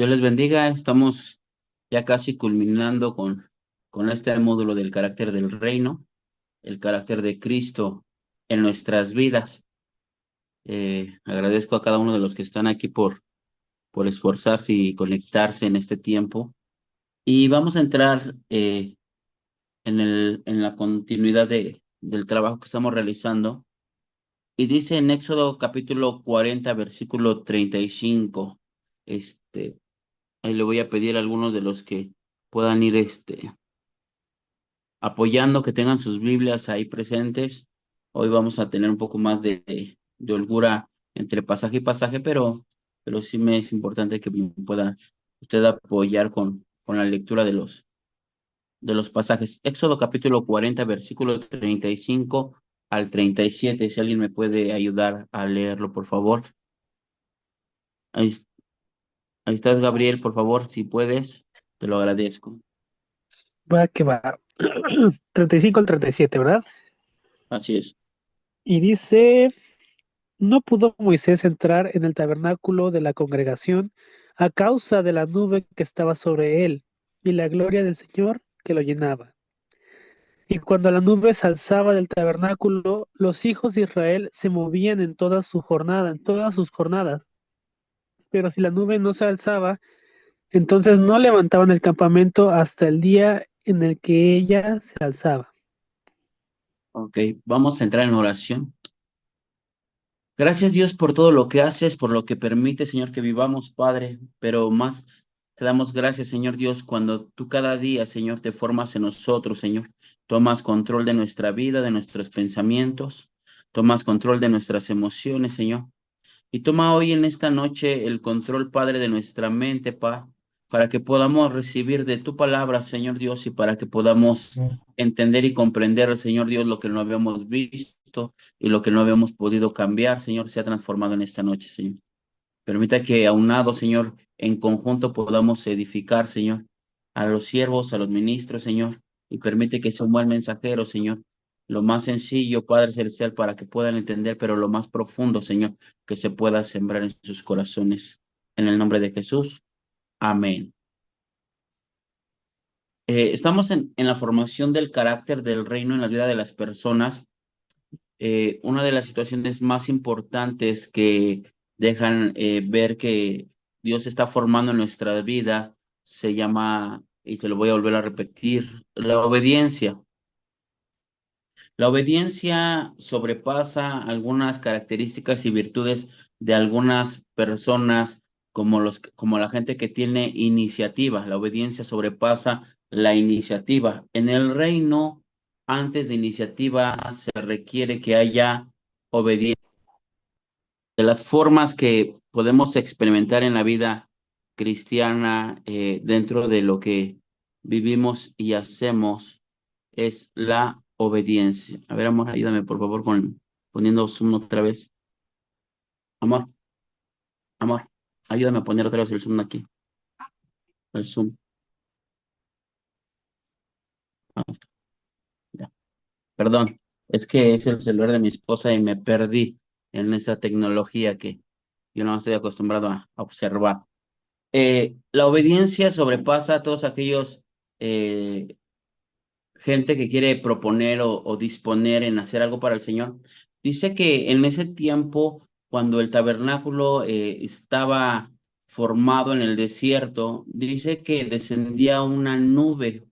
Dios les bendiga. Estamos ya casi culminando con este módulo del carácter del reino, el carácter de Cristo en nuestras vidas. Agradezco a cada uno de los que están aquí por esforzarse y conectarse en este tiempo. Y vamos a entrar en la continuidad del trabajo que estamos realizando. Y dice en Éxodo capítulo 40 versículo 35. Ahí le voy a pedir a algunos de los que puedan ir apoyando, que tengan sus Biblias ahí presentes. Hoy vamos a tener un poco más de holgura entre pasaje y pasaje, pero sí me es importante que me pueda usted apoyar con la lectura de los pasajes. Éxodo capítulo 40 versículo 35 al 37. Si alguien me puede ayudar a leerlo, por favor. Ahí, ahí estás, Gabriel, por favor, si puedes, te lo agradezco. Va que va. 35 al 37, ¿verdad? Así es. Y dice, no pudo Moisés entrar en el tabernáculo de la congregación a causa de la nube que estaba sobre él y la gloria del Señor que lo llenaba. Y cuando la nube se alzaba del tabernáculo, los hijos de Israel se movían en toda su jornada, en todas sus jornadas. Pero si la nube no se alzaba, entonces no levantaban el campamento hasta el día en el que ella se alzaba. Ok, vamos a entrar en oración. Gracias Dios por todo lo que haces, por lo que permite, Señor, que vivamos, Padre, pero más te damos gracias, Señor Dios, cuando tú cada día, Señor, te formas en nosotros, Señor. Tomas control de nuestra vida, de nuestros pensamientos, tomas control de nuestras emociones, Señor. Y toma hoy en esta noche el control, Padre, de nuestra mente, para que podamos recibir de tu palabra, Señor Dios, y para que podamos entender y comprender, Señor Dios, lo que no habíamos visto y lo que no habíamos podido cambiar, Señor, se ha transformado en esta noche, Señor. Permita que aunado, Señor, en conjunto podamos edificar, Señor, a los siervos, a los ministros, Señor, y permite que sea un buen mensajero, Señor. Lo más sencillo, Padre Celestial, para que puedan entender, pero lo más profundo, Señor, que se pueda sembrar en sus corazones. En el nombre de Jesús. Amén. Estamos en la formación del carácter del reino en la vida de las personas. Una de las situaciones más importantes que dejan ver que Dios está formando en nuestra vida se llama, y te lo voy a volver a repetir, la obediencia. La obediencia sobrepasa algunas características y virtudes de algunas personas, como la gente que tiene iniciativa. La obediencia sobrepasa la iniciativa. En el reino, antes de iniciativa, se requiere que haya obediencia. De las formas que podemos experimentar en la vida cristiana, dentro de lo que vivimos y hacemos, es la obediencia. A ver, amor, ayúdame por favor con poniendo Zoom otra vez. Amor, amor, ayúdame a poner otra vez el Zoom aquí. El Zoom. Ahí está, ya. Perdón, es que es el celular de mi esposa y me perdí en esa tecnología que yo no estoy acostumbrado a observar. La obediencia sobrepasa a todos aquellos eh, gente que quiere proponer o disponer en hacer algo para el Señor. Dice que en ese tiempo, cuando el tabernáculo estaba formado en el desierto, dice que descendía una nube,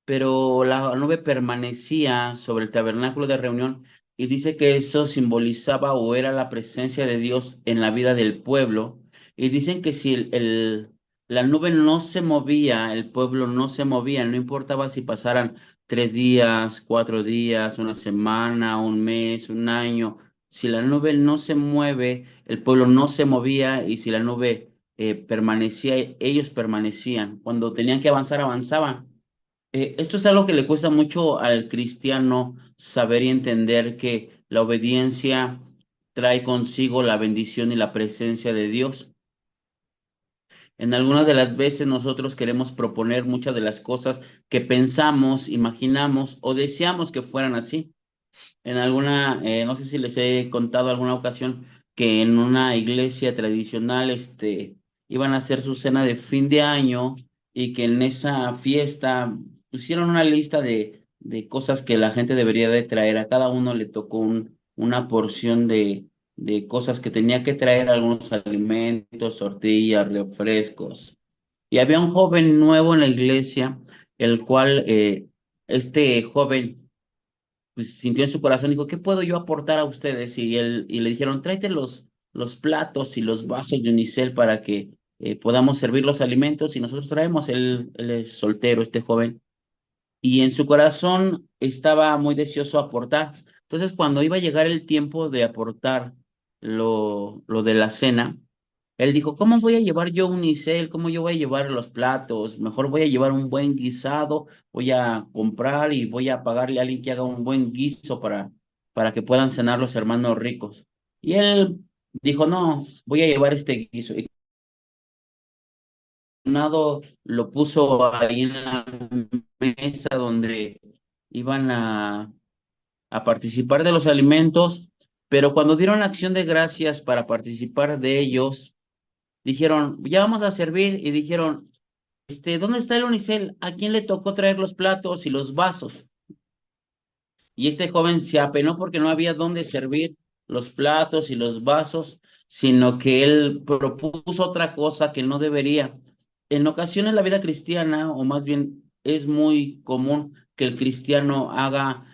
pero la nube permanecía sobre el tabernáculo de reunión y dice que eso simbolizaba o era la presencia de Dios en la vida del pueblo. Y dicen que si la nube no se movía, el pueblo no se movía, no importaba si pasaran 3 días, 4 días, una semana, un mes, un año. Si la nube no se mueve, el pueblo no se movía, y si la nube permanecía, ellos permanecían. Cuando tenían que avanzar, avanzaban. Esto es algo que le cuesta mucho al cristiano saber y entender, que la obediencia trae consigo la bendición y la presencia de Dios. En algunas de las veces nosotros queremos proponer muchas de las cosas que pensamos, imaginamos o deseamos que fueran así. No sé si les he contado alguna ocasión que en una iglesia tradicional, iban a hacer su cena de fin de año y que en esa fiesta pusieron una lista de cosas que la gente debería de traer. A cada uno le tocó una porción de cosas que tenía que traer, algunos alimentos, tortillas, refrescos. Y había un joven nuevo en la iglesia, el cual este joven pues sintió en su corazón, dijo, ¿qué puedo yo aportar a ustedes? Y le dijeron, tráete los platos y los vasos de unicel para que podamos servir los alimentos y nosotros traemos, él es soltero, este joven, y en su corazón estaba muy deseoso aportar. Entonces, cuando iba a llegar el tiempo de aportar lo de la cena, él dijo, ¿cómo voy a llevar yo un unicel? ¿Cómo yo voy a llevar los platos? Mejor voy a llevar un buen guisado, voy a comprar y voy a pagarle a alguien que haga un buen guiso para que puedan cenar los hermanos ricos. Y él dijo, no, voy a llevar este guiso. Y nado lo puso ahí en la mesa donde iban a participar de los alimentos, pero cuando dieron acción de gracias para participar de ellos, dijeron, ya vamos a servir y dijeron, ¿dónde está el unicel? ¿A quién le tocó traer los platos y los vasos? Y este joven se apenó porque no había dónde servir los platos y los vasos, sino que él propuso otra cosa que no debería. En ocasiones la vida cristiana, o más bien es muy común que el cristiano haga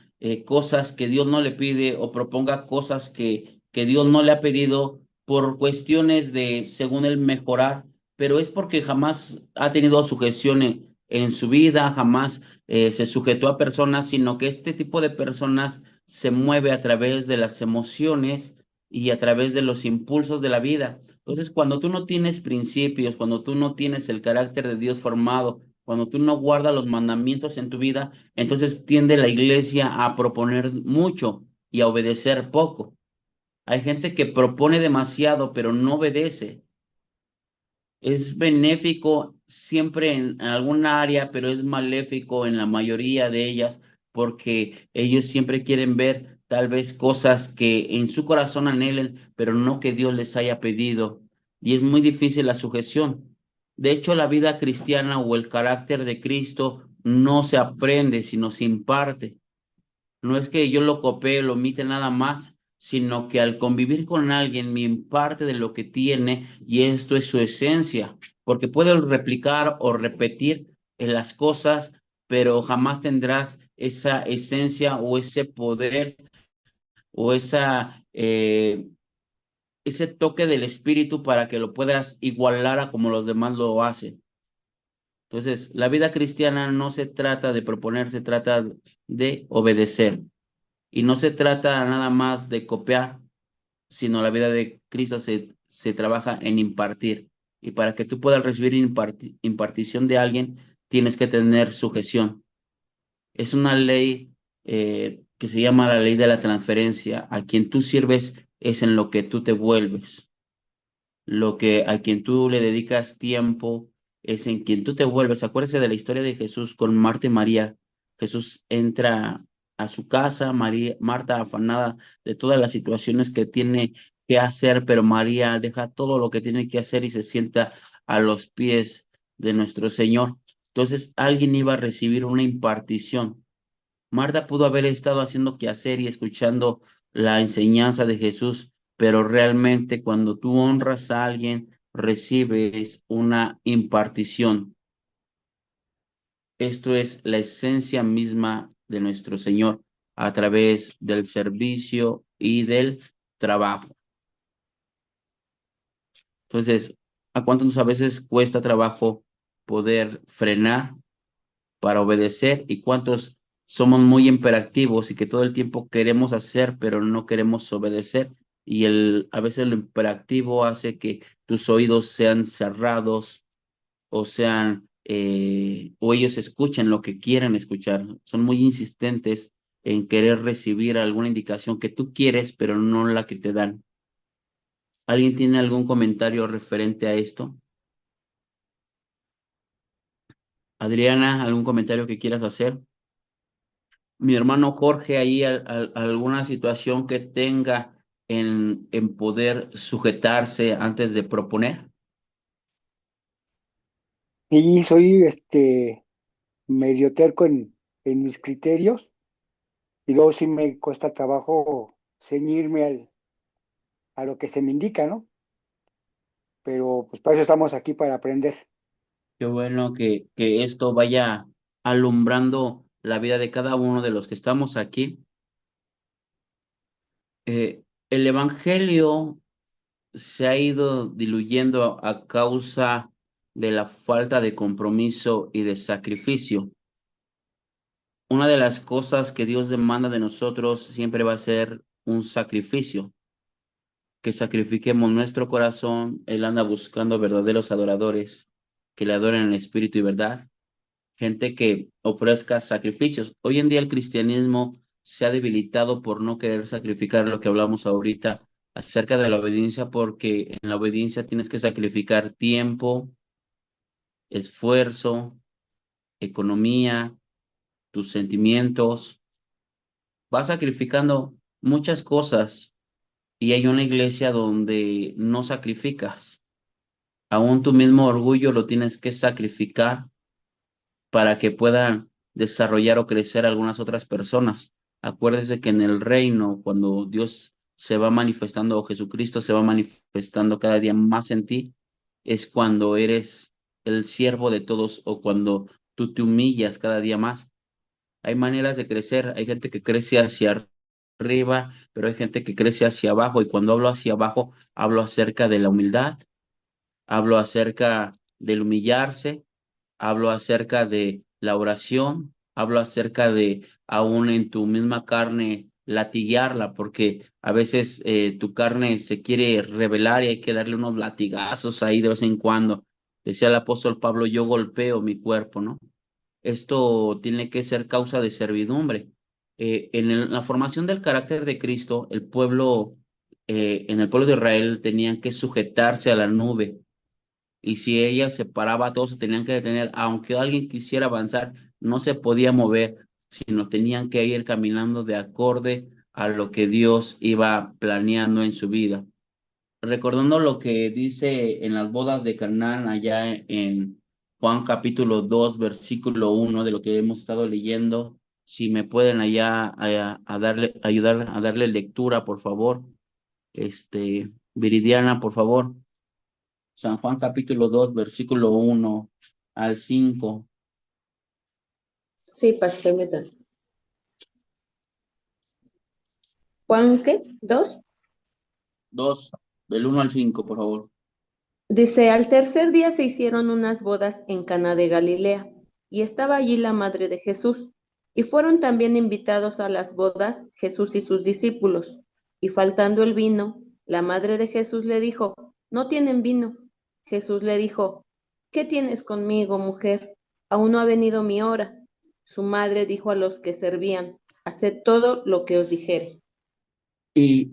cosas que Dios no le pide o proponga cosas que Dios no le ha pedido por cuestiones de, según él, mejorar, pero es porque jamás ha tenido sujeción en su vida, jamás se sujetó a personas, sino que este tipo de personas se mueve a través de las emociones y a través de los impulsos de la vida. Entonces, cuando tú no tienes principios, cuando tú no tienes el carácter de Dios formado, cuando tú no guardas los mandamientos en tu vida, entonces tiende la iglesia a proponer mucho y a obedecer poco. Hay gente que propone demasiado, pero no obedece. Es benéfico siempre en alguna área, pero es maléfico en la mayoría de ellas porque ellos siempre quieren ver tal vez cosas que en su corazón anhelen, pero no que Dios les haya pedido. Y es muy difícil la sujeción. De hecho, la vida cristiana o el carácter de Cristo no se aprende, sino se imparte. No es que yo lo copie, lo omite nada más, sino que al convivir con alguien me imparte de lo que tiene y esto es su esencia, porque puedes replicar o repetir las cosas, pero jamás tendrás esa esencia o ese poder o ese toque del espíritu para que lo puedas igualar a como los demás lo hacen. Entonces, la vida cristiana no se trata de proponer, se trata de obedecer. Y no se trata nada más de copiar, sino la vida de Cristo se trabaja en impartir. Y para que tú puedas recibir impartición de alguien, tienes que tener sujeción. Es una ley que se llama la ley de la transferencia. A quien tú sirves es en lo que tú te vuelves. Lo que a quien tú le dedicas tiempo es en quien tú te vuelves. Acuérdese de la historia de Jesús con Marta y María. Jesús entra a su casa, Marta afanada de todas las situaciones que tiene que hacer, pero María deja todo lo que tiene que hacer y se sienta a los pies de nuestro Señor. Entonces alguien iba a recibir una impartición. Marta pudo haber estado haciendo quehacer y escuchando la enseñanza de Jesús, pero realmente cuando tú honras a alguien, recibes una impartición. Esto es la esencia misma de nuestro Señor a través del servicio y del trabajo. Entonces, ¿a cuántos a veces cuesta trabajo poder frenar para obedecer y cuántos somos muy imperativos y que todo el tiempo queremos hacer, pero no queremos obedecer? Y a veces lo imperativo hace que tus oídos sean cerrados o o ellos escuchen lo que quieren escuchar. Son muy insistentes en querer recibir alguna indicación que tú quieres, pero no la que te dan. ¿Alguien tiene algún comentario referente a esto? Adriana, ¿algún comentario que quieras hacer? Mi hermano Jorge, ahí alguna situación que tenga en poder sujetarse antes de proponer. Y soy medio terco en mis criterios, y luego sí me cuesta trabajo ceñirme a lo que se me indica, ¿no? Pero pues para eso estamos aquí, para aprender. Qué bueno que esto vaya alumbrando la vida de cada uno de los que estamos aquí. El Evangelio se ha ido diluyendo a causa de la falta de compromiso y de sacrificio. Una de las cosas que Dios demanda de nosotros siempre va a ser un sacrificio, que sacrifiquemos nuestro corazón. Él anda buscando verdaderos adoradores que le adoren en espíritu y verdad, gente que ofrezca sacrificios. Hoy en día el cristianismo se ha debilitado por no querer sacrificar lo que hablamos ahorita acerca de la obediencia, porque en la obediencia tienes que sacrificar tiempo, esfuerzo, economía, tus sentimientos. Vas sacrificando muchas cosas y hay una iglesia donde no sacrificas. Aún tu mismo orgullo lo tienes que sacrificar para que puedan desarrollar o crecer algunas otras personas. Acuérdese que en el reino, cuando Dios se va manifestando o Jesucristo se va manifestando cada día más en ti, es cuando eres el siervo de todos o cuando tú te humillas cada día más. Hay maneras de crecer, hay gente que crece hacia arriba, pero hay gente que crece hacia abajo, y cuando hablo hacia abajo, hablo acerca de la humildad, hablo acerca del humillarse, hablo acerca de la oración, hablo acerca de aún en tu misma carne latiguearla, porque a veces tu carne se quiere rebelar y hay que darle unos latigazos ahí de vez en cuando. Decía el apóstol Pablo, yo golpeo mi cuerpo, ¿no? Esto tiene que ser causa de servidumbre. La formación del carácter de Cristo, en el pueblo de Israel tenían que sujetarse a la nube, y si ella se paraba, todos se tenían que detener. Aunque alguien quisiera avanzar, no se podía mover, sino tenían que ir caminando de acorde a lo que Dios iba planeando en su vida. Recordando lo que dice en las bodas de Canaán, allá en Juan capítulo 2 versículo 1, de lo que hemos estado leyendo, si me pueden ayudar a darle lectura, por favor. Viridiana, por favor. San Juan capítulo 2 versículo 1 al 5. Sí, pastor, métanse. Juan, ¿qué? ¿Dos? 2 del 1 al 5, por favor. Dice, al tercer día se hicieron unas bodas en Caná de Galilea, y estaba allí la madre de Jesús. Y fueron también invitados a las bodas Jesús y sus discípulos. Y faltando el vino, la madre de Jesús le dijo, no tienen vino. Jesús le dijo, ¿qué tienes conmigo, mujer? Aún no ha venido mi hora. Su madre dijo a los que servían, haced todo lo que os dijere. Y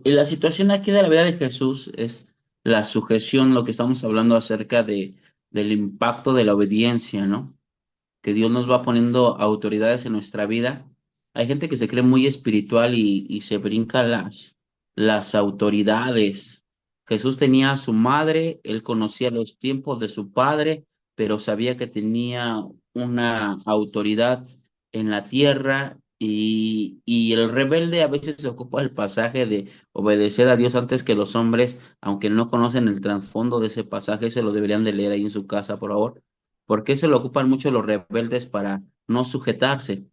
la situación aquí de la vida de Jesús es la sujeción, lo que estamos hablando acerca del impacto de la obediencia, ¿no? Que Dios nos va poniendo autoridades en nuestra vida. Hay gente que se cree muy espiritual y se brinca las autoridades. Jesús tenía a su madre, él conocía los tiempos de su padre, pero sabía que tenía una autoridad en la tierra, y el rebelde a veces se ocupa el pasaje de obedecer a Dios antes que los hombres, aunque no conocen el trasfondo de ese pasaje. Se lo deberían de leer ahí en su casa, por favor. ¿Por qué se lo ocupan mucho los rebeldes para no sujetarse?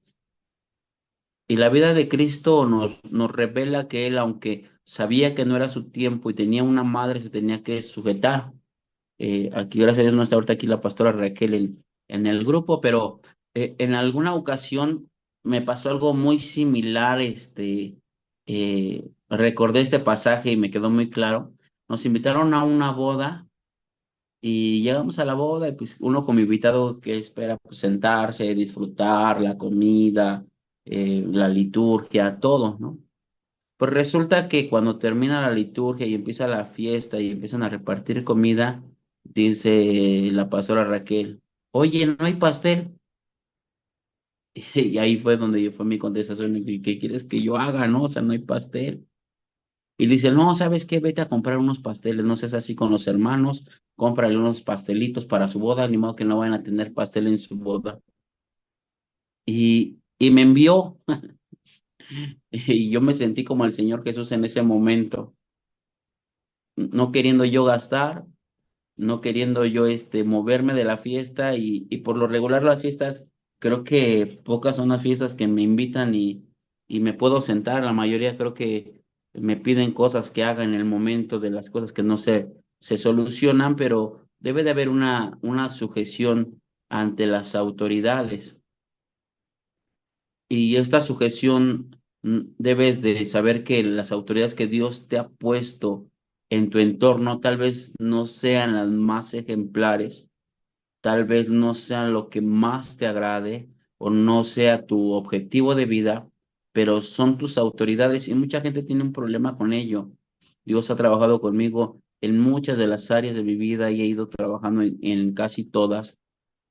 Y la vida de Cristo nos revela que él, aunque sabía que no era su tiempo y tenía una madre, se tenía que sujetar. Aquí, gracias a Dios, no está ahorita aquí la pastora Raquel en el grupo, pero en alguna ocasión me pasó algo muy similar. Recordé este pasaje y me quedó muy claro. Nos invitaron a una boda. Y llegamos a la boda y pues uno como invitado que espera pues, sentarse, disfrutar la comida, la liturgia, todo, ¿no? Pues resulta que cuando termina la liturgia y empieza la fiesta y empiezan a repartir comida, dice la pastora Raquel, oye, no hay pastel. Y ahí fue donde fue mi contestación: ¿qué quieres que yo haga, no? O sea, no hay pastel. Y dice, no, ¿sabes qué? Vete a comprar unos pasteles, no seas así con los hermanos, cómprale unos pastelitos para su boda, ni modo que no vayan a tener pastel en su boda. Y me envió, y yo me sentí como el Señor Jesús en ese momento, no queriendo yo gastar, no queriendo yo moverme de la fiesta, y por lo regular las fiestas, creo que pocas son las fiestas que me invitan y me puedo sentar, la mayoría creo que me piden cosas que haga en el momento de las cosas que no se solucionan, pero debe de haber una sujeción ante las autoridades. Y esta sujeción, debes de saber que las autoridades que Dios te ha puesto en tu entorno tal vez no sean las más ejemplares, tal vez no sean lo que más te agrade o no sea tu objetivo de vida, pero son tus autoridades y mucha gente tiene un problema con ello. Dios ha trabajado conmigo en muchas de las áreas de mi vida y he ido trabajando en casi todas.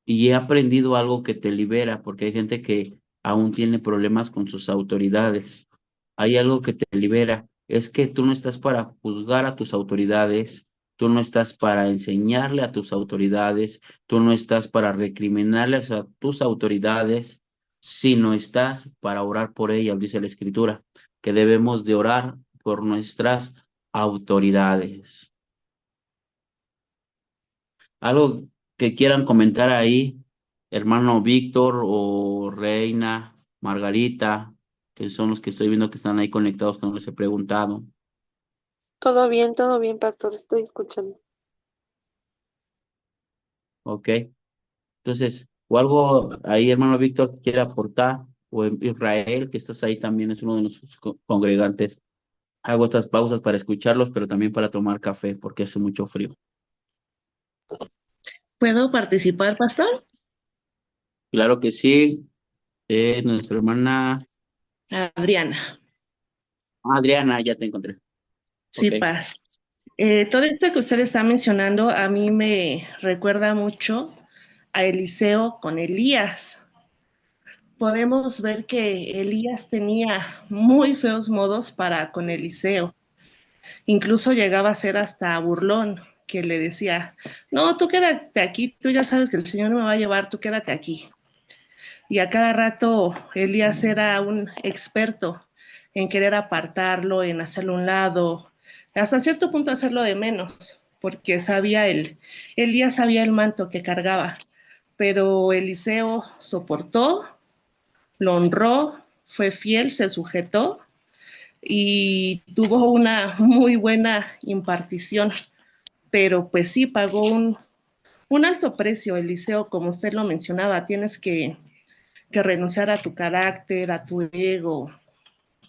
Y he aprendido algo que te libera, porque hay gente que aún tiene problemas con sus autoridades. Hay algo que te libera, es que tú no estás para juzgar a tus autoridades, tú no estás para enseñarle a tus autoridades, tú no estás para recriminarles a tus autoridades, sino estás para orar por ellas, dice la Escritura, que debemos de orar por nuestras autoridades. Algo que quieran comentar ahí, hermano Víctor o Reina, Margarita, que son los que estoy viendo que están ahí conectados, que no les he preguntado. Todo bien, pastor, estoy escuchando. Ok. Entonces, o algo ahí, hermano Víctor, que quiera aportar, o Israel, que estás ahí también, es uno de nuestros congregantes. Hago estas pausas para escucharlos, pero también para tomar café, porque hace mucho frío. ¿Puedo participar, pastor? Claro que sí, nuestra hermana Adriana, Adriana, ya te encontré. sí, Ok. paz. Todo esto que usted está mencionando a mí me recuerda mucho a Eliseo con Elías. Podemos ver que Elías tenía muy feos modos para con Eliseo. Incluso llegaba a ser hasta burlón, que le decía, no, tú quédate aquí, tú ya sabes que el Señor no me va a llevar, tú quédate aquí. Y a cada rato Elías era un experto en querer apartarlo, en hacerlo a un lado, hasta cierto punto hacerlo de menos, porque Elías sabía el manto que cargaba, pero Eliseo soportó, lo honró, fue fiel, se sujetó y tuvo una muy buena impartición, pero pues sí pagó un alto precio, Eliseo, como usted lo mencionaba, tienes que renunciar a tu carácter, a tu ego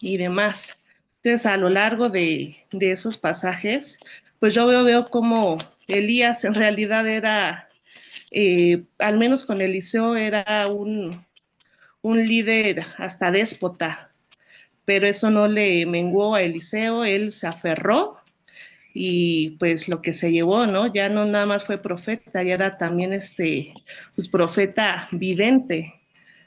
y demás. Entonces, a lo largo de esos pasajes, pues yo veo como Elías en realidad era, al menos con Eliseo, era un líder hasta déspota, pero eso no le menguó a Eliseo, él se aferró y pues lo que se llevó, ¿no? Ya no nada más fue profeta, ya era también pues profeta vidente.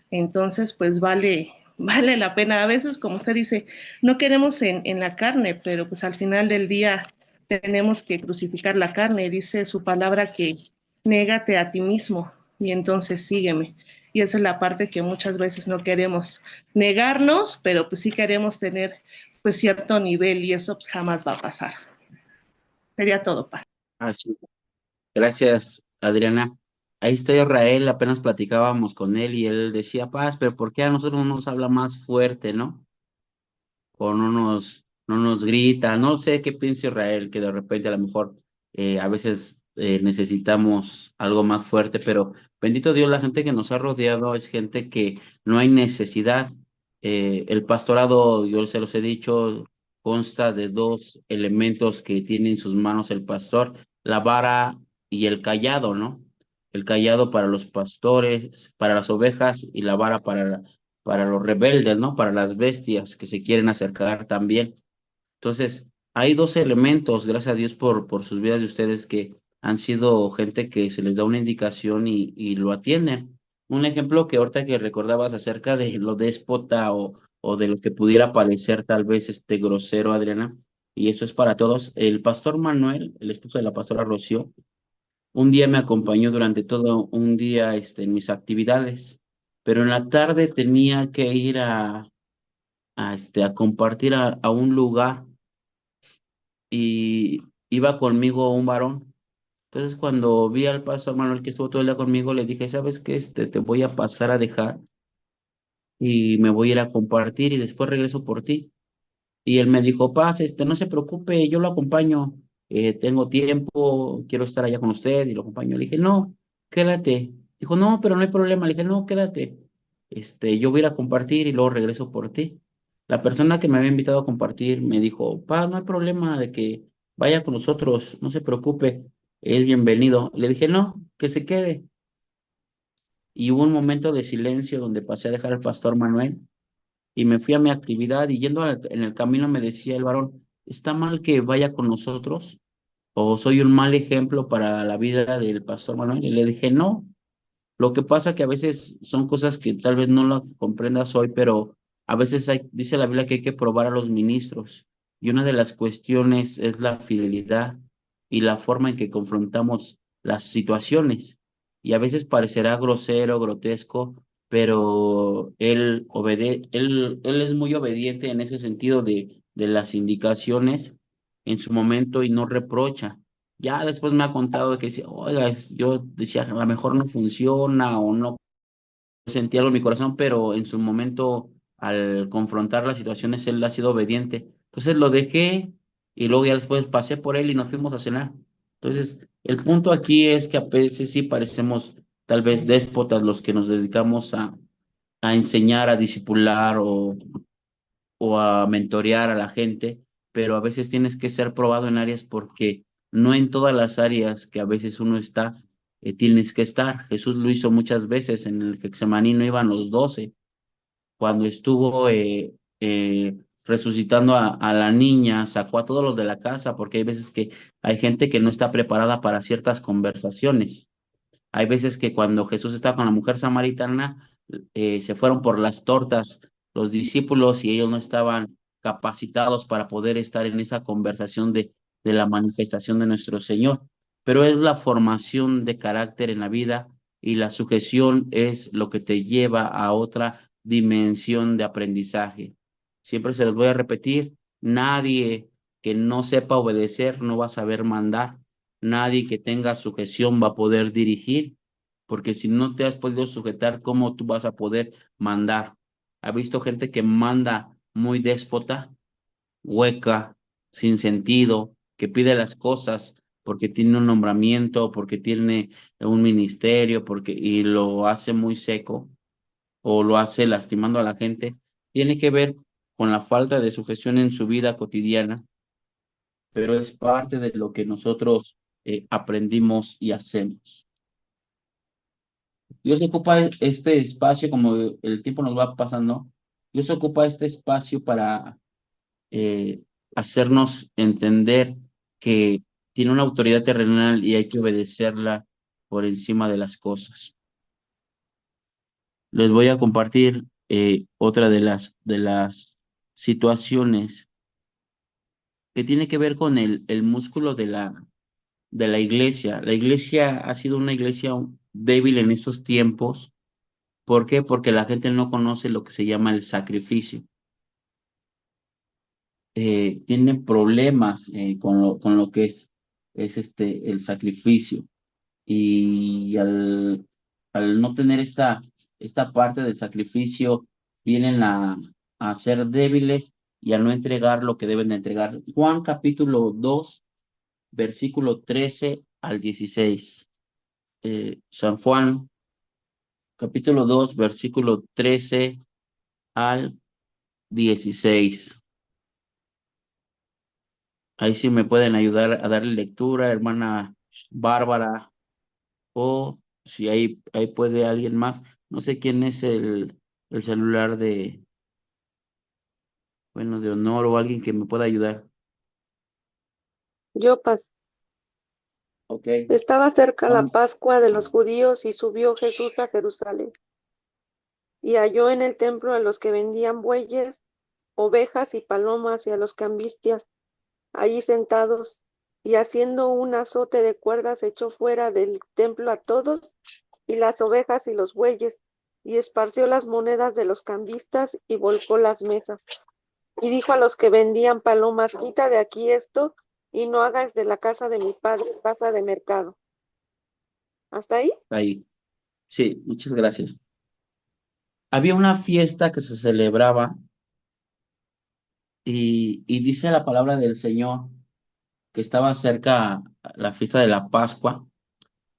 Entonces, pues vale la pena. A veces, como usted dice, no queremos en la carne, pero pues al final del día tenemos que crucificar la carne. Dice su palabra que négate a ti mismo y entonces sígueme. Y esa es la parte que muchas veces no queremos negarnos, pero pues sí queremos tener pues cierto nivel y eso jamás va a pasar. Sería todo, Paz. Así. Gracias, Adriana. Ahí está Israel, apenas platicábamos con él y él decía, Paz, pero ¿por qué a nosotros no nos habla más fuerte, no? O no nos grita, no sé qué piensa Israel, que de repente a lo mejor a veces necesitamos algo más fuerte, pero bendito Dios, la gente que nos ha rodeado es gente que no hay necesidad. El pastorado, yo se los he dicho, consta de dos elementos que tiene en sus manos el pastor, la vara y el cayado, ¿no? El cayado para los pastores, para las ovejas y la vara para los rebeldes, ¿no? Para las bestias que se quieren acercar también. Entonces, hay dos elementos, gracias a Dios por sus vidas de ustedes que han sido gente que se les da una indicación y lo atienden. Un ejemplo que ahorita que recordabas acerca de lo déspota o de lo que pudiera parecer tal vez grosero, Adriana, y eso es para todos. El pastor Manuel, el esposo de la pastora Rocío, un día me acompañó durante todo un día en mis actividades, pero en la tarde tenía que ir a compartir a un lugar y iba conmigo un varón. Entonces, cuando vi al pastor Manuel que estuvo todo el día conmigo, le dije, ¿sabes qué? Te voy a pasar a dejar y me voy a ir a compartir y después regreso por ti. Y él me dijo, paz, no se preocupe, yo lo acompaño, tengo tiempo, quiero estar allá con usted y lo acompaño. Le dije, no, quédate. Dijo, no, pero no hay problema. Le dije, no, quédate. Yo voy a ir a compartir y luego regreso por ti. La persona que me había invitado a compartir me dijo, paz, no hay problema de que vaya con nosotros, no se preocupe, es bienvenido. Le dije, no, que se quede. Y hubo un momento de silencio donde pasé a dejar al pastor Manuel y me fui a mi actividad y en el camino me decía el varón, ¿está mal que vaya con nosotros? ¿O soy un mal ejemplo para la vida del pastor Manuel? Y le dije, no, lo que pasa que a veces son cosas que tal vez no las comprendas hoy, pero a veces dice la Biblia que hay que probar a los ministros. Y una de las cuestiones es la fidelidad y la forma en que confrontamos las situaciones. Y a veces parecerá grosero, grotesco, pero él es muy obediente en ese sentido de las indicaciones en su momento y no reprocha. Ya después me ha contado que dice, oiga, yo decía, a lo mejor no funciona o no sentí algo en mi corazón, pero en su momento, al confrontar las situaciones, él ha sido obediente. Entonces lo dejé y luego ya después pasé por él y nos fuimos a cenar. Entonces, el punto aquí es que a veces sí parecemos tal vez déspotas los que nos dedicamos a enseñar, a discipular o a mentorear a la gente, pero a veces tienes que ser probado en áreas porque no en todas las áreas que a veces uno está, tienes que estar. Jesús lo hizo muchas veces, en el Getsemaní no iban los 12, cuando estuvo resucitando a la niña, sacó a todos los de la casa, porque hay veces que hay gente que no está preparada para ciertas conversaciones. Hay veces que cuando Jesús estaba con la mujer samaritana, se fueron por las tortas los discípulos y ellos no estaban capacitados para poder estar en esa conversación de la manifestación de nuestro Señor. Pero es la formación de carácter en la vida y la sujeción es lo que te lleva a otra dimensión de aprendizaje. Siempre se los voy a repetir, nadie que no sepa obedecer no va a saber mandar. Nadie que tenga sujeción va a poder dirigir, porque si no te has podido sujetar, ¿cómo tú vas a poder mandar? ¿Ha visto gente que manda muy déspota, hueca, sin sentido, que pide las cosas porque tiene un nombramiento, porque tiene un ministerio, y lo hace muy seco o lo hace lastimando a la gente? Tiene que ver con la falta de sujeción en su vida cotidiana, pero es parte de lo que nosotros aprendimos y hacemos. Dios ocupa este espacio, como el tiempo nos va pasando, Dios ocupa este espacio para eh, hacernos entender que tiene una autoridad terrenal y hay que obedecerla por encima de las cosas. Les voy a compartir otra de las situaciones que tiene que ver con el músculo de la iglesia. La iglesia ha sido una iglesia débil en estos tiempos. ¿Por qué? Porque la gente no conoce lo que se llama el sacrificio. Tienen problemas con lo que es el sacrificio. Y al no tener esta parte del sacrificio, vienen a ser débiles y a no entregar lo que deben de entregar. Juan capítulo 2 versículo 13 al 16. San Juan capítulo 2 versículo 13 al 16. Ahí sí me pueden ayudar a darle lectura, hermana Bárbara, o si ahí puede alguien más. No sé quién es el celular de honor o alguien que me pueda ayudar. Yo pasé. Ok. Estaba cerca la Juan, Pascua de los judíos y subió Jesús a Jerusalén. Y halló en el templo a los que vendían bueyes, ovejas y palomas y a los cambistas allí sentados, y haciendo un azote de cuerdas echó fuera del templo a todos, y las ovejas y los bueyes, y esparció las monedas de los cambistas, y volcó las mesas. Y dijo a los que vendían palomas: quita de aquí esto, y no hagas de la casa de mi padre casa de mercado. ¿Hasta ahí? Ahí. Sí, muchas gracias. Había una fiesta que se celebraba y dice la palabra del Señor que estaba cerca la fiesta de la Pascua,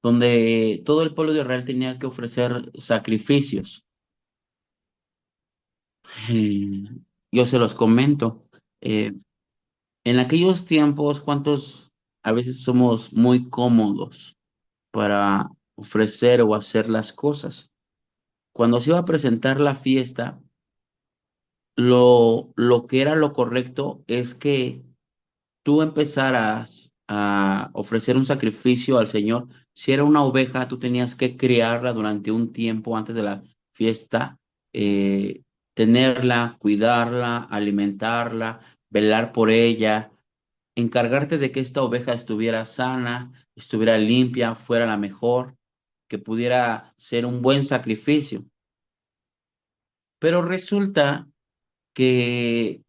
donde todo el pueblo de Israel tenía que ofrecer sacrificios. Eh, yo se los comento. Eh, en aquellos tiempos, ¿cuántos a veces somos muy cómodos para ofrecer o hacer las cosas? Cuando se iba a presentar la fiesta, lo que era lo correcto es que tú empezaras a ofrecer un sacrificio al Señor. Si era una oveja, tú tenías que criarla durante un tiempo antes de la fiesta, eh, tenerla, cuidarla, alimentarla, velar por ella, encargarte de que esta oveja estuviera sana, estuviera limpia, fuera la mejor, que pudiera ser un buen sacrificio. Pero resulta que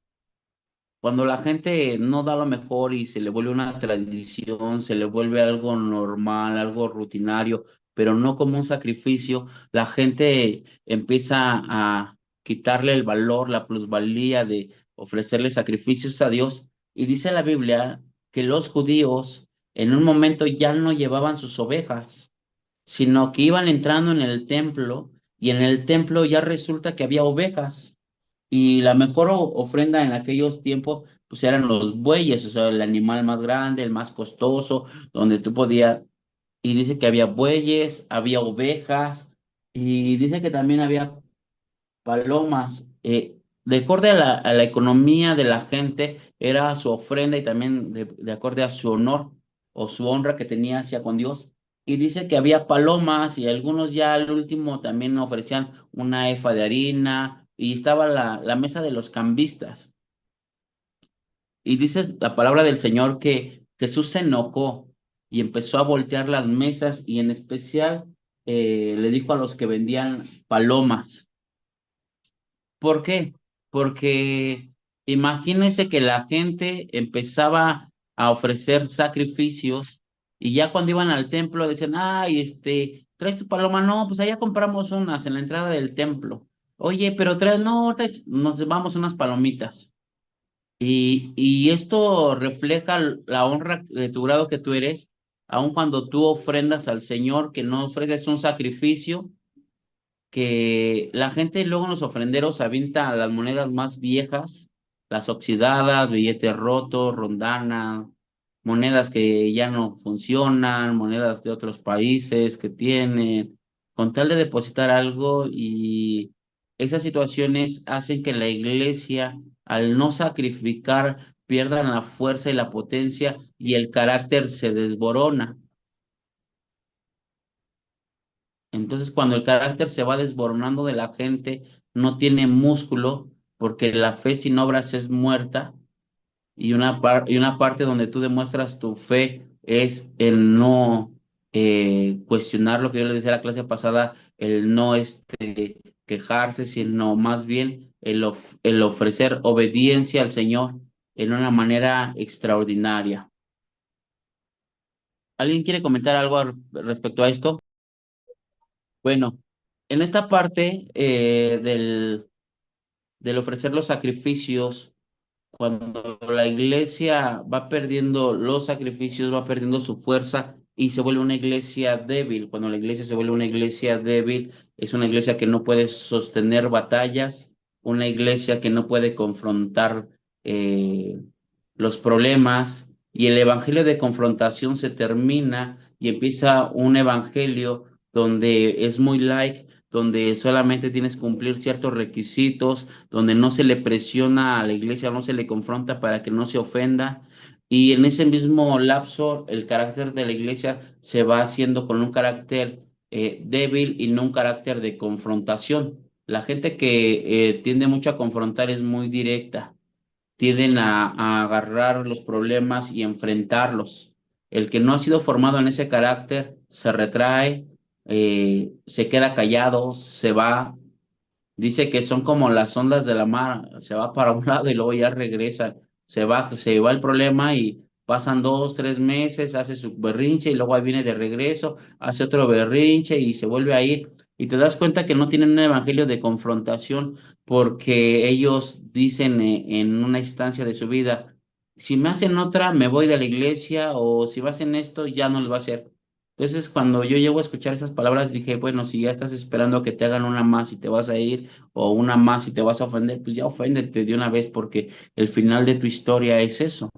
cuando la gente no da lo mejor y se le vuelve una tradición, se le vuelve algo normal, algo rutinario, pero no como un sacrificio, la gente empieza a quitarle el valor, la plusvalía de ofrecerle sacrificios a Dios. Y dice la Biblia que los judíos en un momento ya no llevaban sus ovejas, sino que iban entrando en el templo y en el templo ya resulta que había ovejas. Y la mejor ofrenda en aquellos tiempos, pues eran los bueyes, o sea, el animal más grande, el más costoso, donde tú podías, y dice que había bueyes, había ovejas, y dice que también había palomas. De acuerdo a la economía de la gente, era su ofrenda y también de acuerdo a su honor o su honra que tenía hacia con Dios. Y dice que había palomas y algunos ya al último también ofrecían una efa de harina y estaba la mesa de los cambistas. Y dice la palabra del Señor que Jesús se enojó y empezó a voltear las mesas y en especial le dijo a los que vendían palomas. ¿Por qué? Porque imagínense que la gente empezaba a ofrecer sacrificios y ya cuando iban al templo decían, ay, ¿traes tu paloma? No, pues allá compramos unas en la entrada del templo. Oye, pero traes, no, ahorita nos llevamos unas palomitas. Y esto refleja la honra de tu grado que tú eres, aun cuando tú ofrendas al Señor, que no ofreces un sacrificio que la gente luego en los ofrenderos avienta las monedas más viejas, las oxidadas, billetes rotos, rondana, monedas que ya no funcionan, monedas de otros países que tienen, con tal de depositar algo y esas situaciones hacen que la iglesia, al no sacrificar, pierdan la fuerza y la potencia y el carácter se desborona. Entonces, cuando el carácter se va desboronando de la gente, no tiene músculo, porque la fe sin obras es muerta, y una parte donde tú demuestras tu fe es el no cuestionar lo que yo les decía la clase pasada, el no quejarse, sino más bien el ofrecer obediencia al Señor en una manera extraordinaria. ¿Alguien quiere comentar algo respecto a esto? Bueno, en esta parte del ofrecer los sacrificios, cuando la iglesia va perdiendo los sacrificios, va perdiendo su fuerza y se vuelve una iglesia débil. Cuando la iglesia se vuelve una iglesia débil, es una iglesia que no puede sostener batallas, una iglesia que no puede confrontar eh, los problemas y el evangelio de confrontación se termina y empieza un evangelio donde es muy light, donde solamente tienes que cumplir ciertos requisitos, donde no se le presiona a la iglesia, no se le confronta para que no se ofenda. Y en ese mismo lapso, el carácter de la iglesia se va haciendo con un carácter débil y no un carácter de confrontación. La gente que tiende mucho a confrontar es muy directa tienden a agarrar los problemas y enfrentarlos. El que no ha sido formado en ese carácter se retrae, se queda callado, se va. Dice que son como las ondas de la mar, se va para un lado y luego ya regresa, se va el problema y pasan 2, 3 meses, hace su berrinche y luego ahí viene de regreso, hace otro berrinche y se vuelve a ir. Y te das cuenta que no tienen un evangelio de confrontación porque ellos dicen en una instancia de su vida, si me hacen otra, me voy de la iglesia o si me hacen esto, ya no lo va a hacer. Entonces, cuando yo llego a escuchar esas palabras, dije, bueno, si ya estás esperando a que te hagan una más y te vas a ir, o una más y te vas a ofender, pues ya oféndete de una vez, porque el final de tu historia es eso.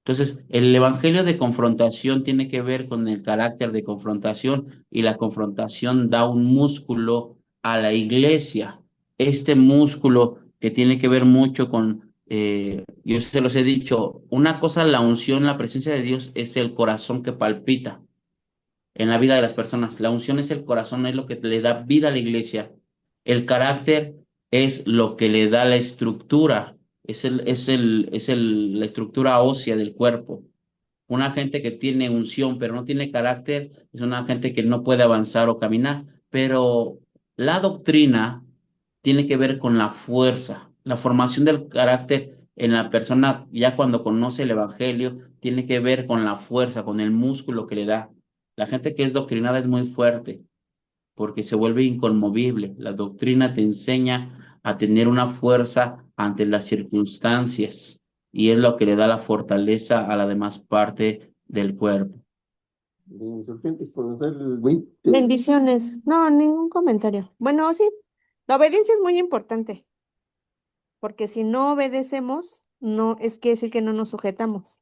Entonces, el evangelio de confrontación tiene que ver con el carácter de confrontación y la confrontación da un músculo a la iglesia. Este músculo que tiene que ver mucho con, yo se los he dicho, una cosa, la unción, la presencia de Dios es el corazón que palpita en la vida de las personas. La unción es el corazón, es lo que le da vida a la iglesia. El carácter es lo que le da la estructura, la estructura ósea del cuerpo. Una gente que tiene unción pero no tiene carácter es una gente que no puede avanzar o caminar. Pero la doctrina tiene que ver con la fuerza, la formación del carácter en la persona ya cuando conoce el evangelio tiene que ver con la fuerza, con el músculo que le da. La gente que es doctrinada es muy fuerte porque se vuelve inconmovible. La doctrina te enseña a tener una fuerza ante las circunstancias y es lo que le da la fortaleza a la demás parte del cuerpo. Insurgentes por usar el 20. Bendiciones. No, ningún comentario. Bueno, sí, la obediencia es muy importante, porque si no obedecemos, no es que decir que no nos sujetamos,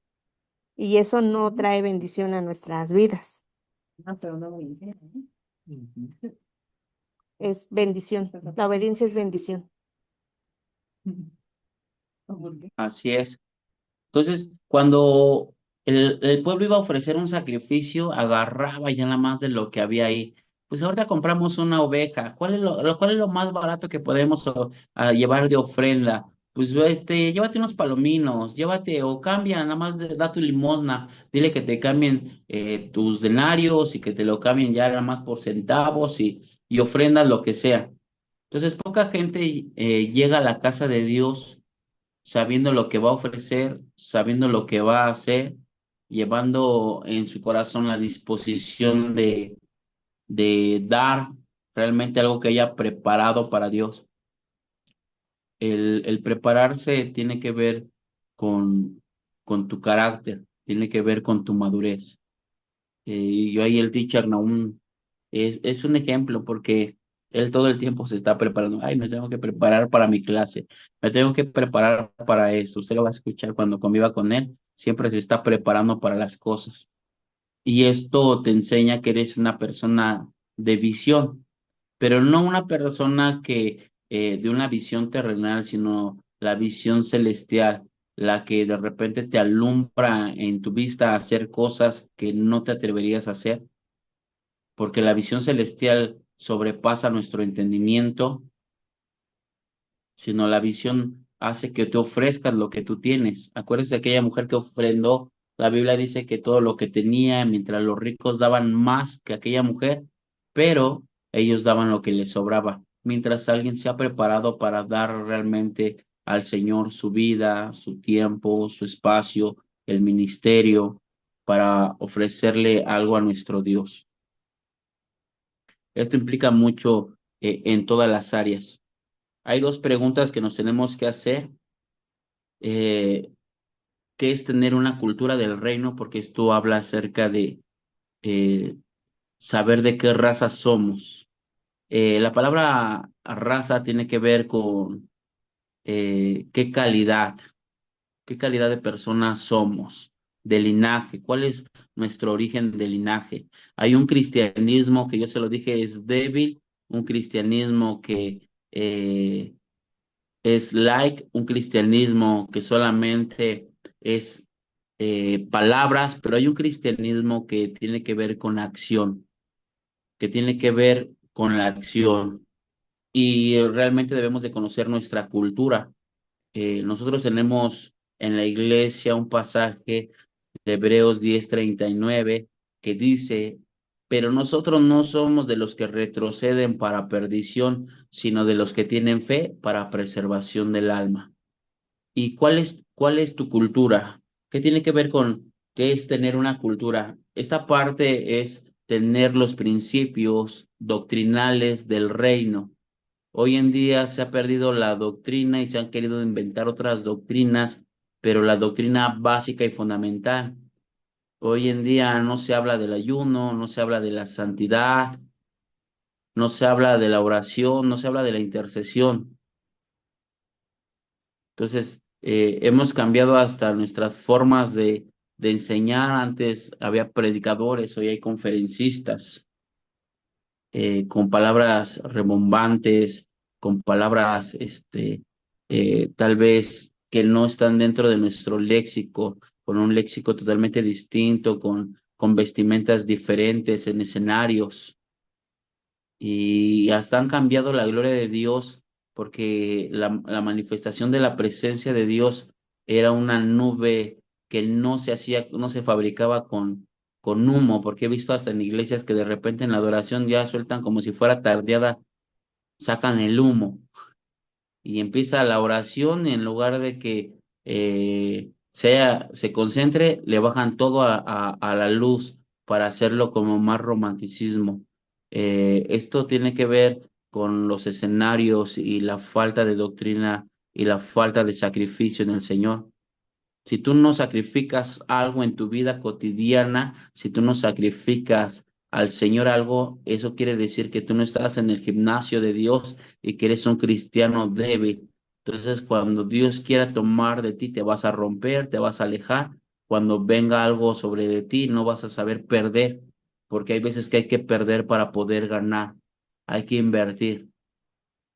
y eso no trae bendición a nuestras vidas. Pero no obediencia, Es bendición. La obediencia es bendición. Así es. Entonces, cuando el pueblo iba a ofrecer un sacrificio, agarraba ya nada más de lo que había ahí. Pues ahorita compramos una oveja. ¿Cuál es lo más barato que podemos llevar de ofrenda? Pues llévate unos palominos, llévate o cambia, nada más da tu limosna, dile que te cambien tus denarios y que te lo cambien ya nada más por centavos y ofrendas lo que sea. Entonces, poca gente llega a la casa de Dios sabiendo lo que va a ofrecer, sabiendo lo que va a hacer, llevando en su corazón la disposición de dar realmente algo que haya preparado para Dios. El prepararse tiene que ver con tu carácter, tiene que ver con tu madurez. Yo ahí el teacher Nahum es un ejemplo porque él todo el tiempo se está preparando. Ay, me tengo que preparar para mi clase, me tengo que preparar para eso. Usted lo va a escuchar cuando conviva con él, siempre se está preparando para las cosas. Y esto te enseña que eres una persona de visión, pero no una persona que de una visión terrenal, sino la visión celestial, la que de repente te alumbra en tu vista a hacer cosas que no te atreverías a hacer porque la visión celestial sobrepasa nuestro entendimiento, sino la visión hace que te ofrezcas lo que tú tienes. Acuérdense de aquella mujer que ofrendó, la Biblia dice que todo lo que tenía, mientras los ricos daban más que aquella mujer, pero ellos daban lo que les sobraba, mientras alguien se ha preparado para dar realmente al Señor su vida, su tiempo, su espacio, el ministerio, para ofrecerle algo a nuestro Dios. Esto implica mucho en todas las áreas. Hay dos preguntas que nos tenemos que hacer. ¿Qué es tener una cultura del reino? Porque esto habla acerca de eh, saber de qué raza somos. La palabra raza tiene que ver con qué calidad de personas somos, de linaje, cuál es nuestro origen de linaje. Hay un cristianismo que yo se lo dije es débil, un cristianismo que es un cristianismo que solamente es palabras, pero hay un cristianismo que tiene que ver con acción, que tiene que ver con la acción. Y realmente debemos de conocer nuestra cultura. Nosotros tenemos en la iglesia un pasaje de Hebreos 10:39 que dice, pero nosotros no somos de los que retroceden para perdición, sino de los que tienen fe para preservación del alma. ¿Y cuál es tu cultura? ¿Qué tiene que ver con qué es tener una cultura? Esta parte es tener los principios doctrinales del reino. Hoy en día se ha perdido la doctrina y se han querido inventar otras doctrinas, pero la doctrina básica y fundamental. Hoy en día no se habla del ayuno, no se habla de la santidad, no se habla de la oración, no se habla de la intercesión. Entonces, hemos cambiado hasta nuestras formas de enseñar. Antes había predicadores, hoy hay conferencistas, con palabras rebombantes, con palabras, tal vez que no están dentro de nuestro léxico, con un léxico totalmente distinto, con vestimentas diferentes en escenarios. Y hasta han cambiado la gloria de Dios porque la manifestación de la presencia de Dios era una nube que no se hacía, no se fabricaba con humo, porque he visto hasta en iglesias que de repente en la adoración ya sueltan como si fuera tardeada, sacan el humo y empieza la oración y en lugar de que se concentre, le bajan todo a la luz para hacerlo como más romanticismo. Esto tiene que ver con los escenarios y la falta de doctrina y la falta de sacrificio en el Señor. Si tú no sacrificas algo en tu vida cotidiana, si tú no sacrificas al Señor algo, eso quiere decir que tú no estás en el gimnasio de Dios y que eres un cristiano débil. Entonces, cuando Dios quiera tomar de ti, te vas a romper, te vas a alejar. Cuando venga algo sobre de ti, no vas a saber perder, porque hay veces que hay que perder para poder ganar. Hay que invertir.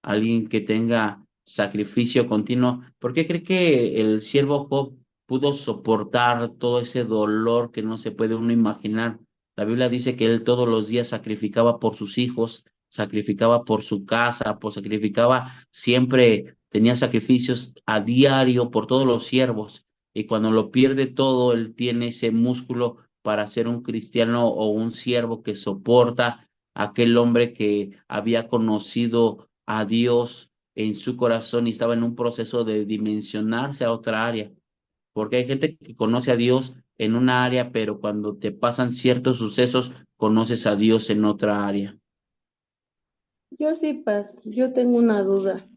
Alguien que tenga sacrificio continuo. ¿Por qué cree que el siervo Job pudo soportar todo ese dolor que no se puede uno imaginar? La Biblia dice que él todos los días sacrificaba por sus hijos, sacrificaba por su casa, sacrificaba, siempre tenía sacrificios a diario por todos los siervos. Y cuando lo pierde todo, él tiene ese músculo para ser un cristiano o un siervo que soporta a aquel hombre que había conocido a Dios en su corazón y estaba en un proceso de dimensionarse a otra área, porque hay gente que conoce a Dios en una área, pero cuando te pasan ciertos sucesos, conoces a Dios en otra área. Yo sí, Paz, yo tengo una duda,